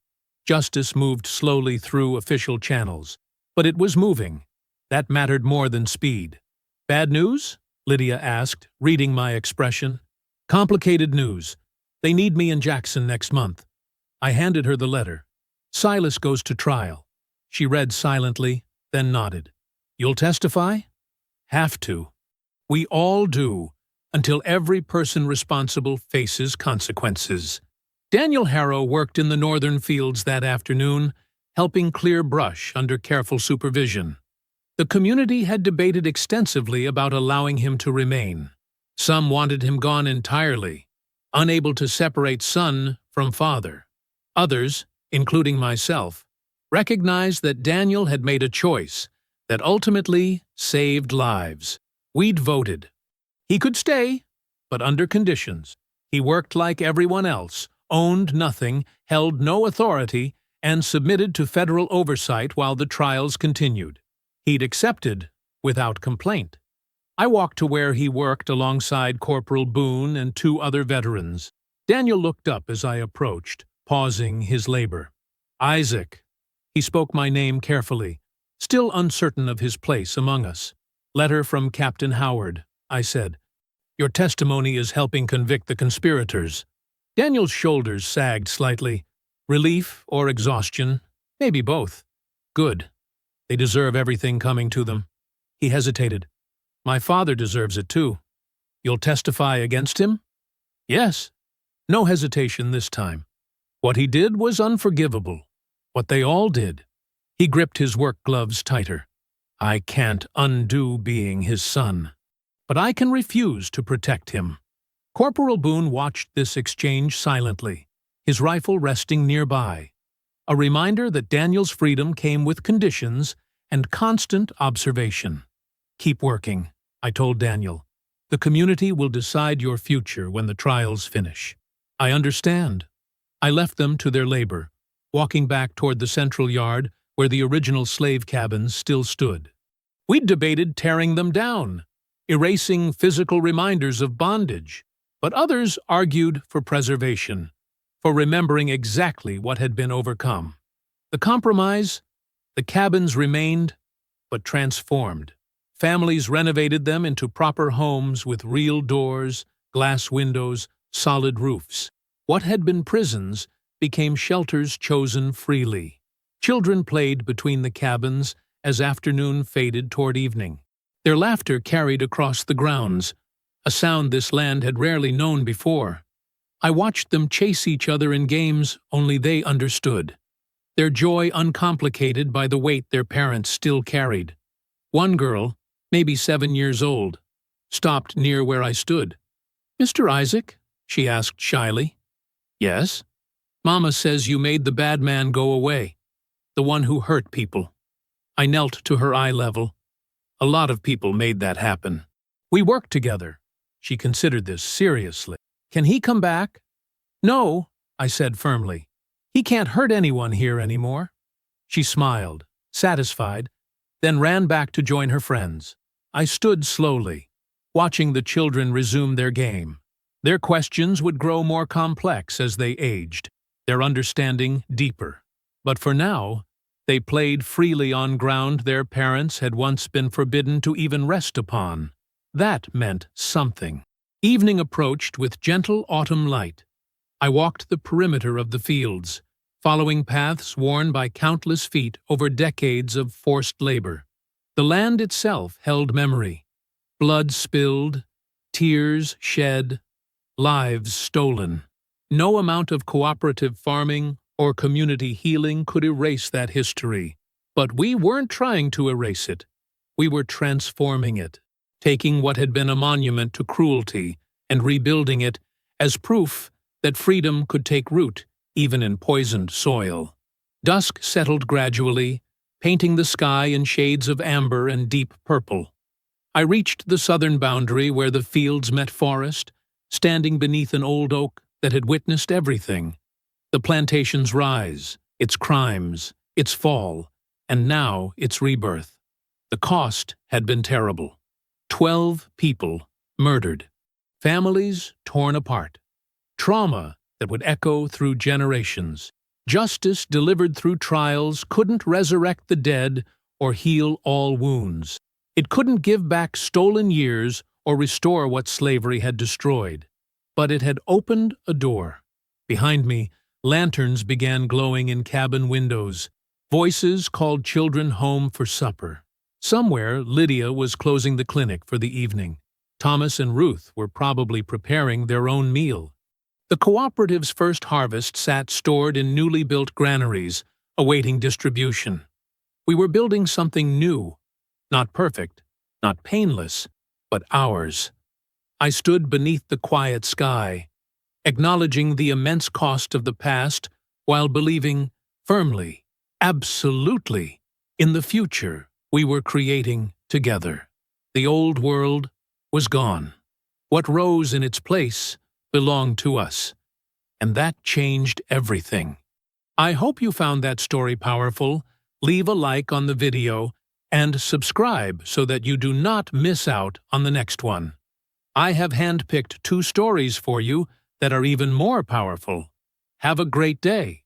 Justice moved slowly through official channels, but it was moving. That mattered more than speed. "Bad news?" Lydia asked, reading my expression. "Complicated news. They need me in Jackson next month." I handed her the letter. "Silas goes to trial." She read silently, then nodded. "You'll testify?" "Have to. We all do, until every person responsible faces consequences." Daniel Harrow worked in the northern fields that afternoon, helping clear brush under careful supervision. The community had debated extensively about allowing him to remain. Some wanted him gone entirely, unable to separate son from father. Others, including myself, recognized that Daniel had made a choice that ultimately saved lives. We'd voted. He could stay, but under conditions. He worked like everyone else, owned nothing, held no authority, and submitted to federal oversight while the trials continued. He'd accepted without complaint. I walked to where he worked alongside Corporal Boone and 2 other veterans. Daniel looked up as I approached, pausing his labor. "Isaac." He spoke my name carefully, still uncertain of his place among us. "Letter from Captain Howard," I said. "Your testimony is helping convict the conspirators." Daniel's shoulders sagged slightly. Relief or exhaustion, maybe both. "Good. They deserve everything coming to them." He hesitated. "My father deserves it too." "You'll testify against him?" "Yes." No hesitation this time. What he did was unforgivable. What they all did. He gripped his work gloves tighter. "I can't undo being his son. But I can refuse to protect him." Corporal Boone watched this exchange silently, his rifle resting nearby. A reminder that Daniel's freedom came with conditions and constant observation. "Keep working," I told Daniel. "The community will decide your future when the trials finish." "I understand." I left them to their labor, walking back toward the central yard where the original slave cabins still stood. We'd debated tearing them down, erasing physical reminders of bondage, but others argued for preservation, for remembering exactly what had been overcome. The compromise? The cabins remained, but transformed. Families renovated them into proper homes with real doors, glass windows, solid roofs. What had been prisons became shelters chosen freely. Children played between the cabins as afternoon faded toward evening. Their laughter carried across the grounds, a sound this land had rarely known before. I watched them chase each other in games only they understood, their joy uncomplicated by the weight their parents still carried. One girl, maybe 7 years old, stopped near where I stood. "Mr. Isaac?" she asked shyly. "Yes?" "Mama says you made the bad man go away, the one who hurt people." I knelt to her eye level. "A lot of people made that happen. We worked together." She considered this seriously. "Can he come back?" "No," I said firmly. "He can't hurt anyone here anymore." She smiled, satisfied, then ran back to join her friends. I stood slowly, watching the children resume their game. Their questions would grow more complex as they aged, their understanding deeper. But for now, they played freely on ground their parents had once been forbidden to even rest upon. That meant something. Evening approached with gentle autumn light. I walked the perimeter of the fields, following paths worn by countless feet over decades of forced labor. The land itself held memory. Blood spilled, tears shed, lives stolen. No amount of cooperative farming or community healing could erase that history. But we weren't trying to erase it. We were transforming it, taking what had been a monument to cruelty and rebuilding it as proof that freedom could take root even in poisoned soil. Dusk settled gradually, painting the sky in shades of amber and deep purple. I reached the southern boundary where the fields met forest, standing beneath an old oak that had witnessed everything. The plantation's rise, its crimes, its fall, and now its rebirth. The cost had been terrible. 12 people murdered. Families torn apart. Trauma that would echo through generations. Justice delivered through trials couldn't resurrect the dead or heal all wounds. It couldn't give back stolen years or restore what slavery had destroyed. But it had opened a door. Behind me, lanterns began glowing in cabin windows. Voices called children home for supper. Somewhere, Lydia was closing the clinic for the evening. Thomas and Ruth were probably preparing their own meal. The cooperative's first harvest sat stored in newly built granaries, awaiting distribution. We were building something new, not perfect, not painless, but ours. I stood beneath the quiet sky, acknowledging the immense cost of the past while believing firmly, absolutely, in the future we were creating together. The old world was gone. What rose in its place belonged to us, and that changed everything. I hope you found that story powerful. Leave a like on the video and subscribe so that you do not miss out on the next one. I have handpicked 2 stories for you that are even more powerful. Have a great day.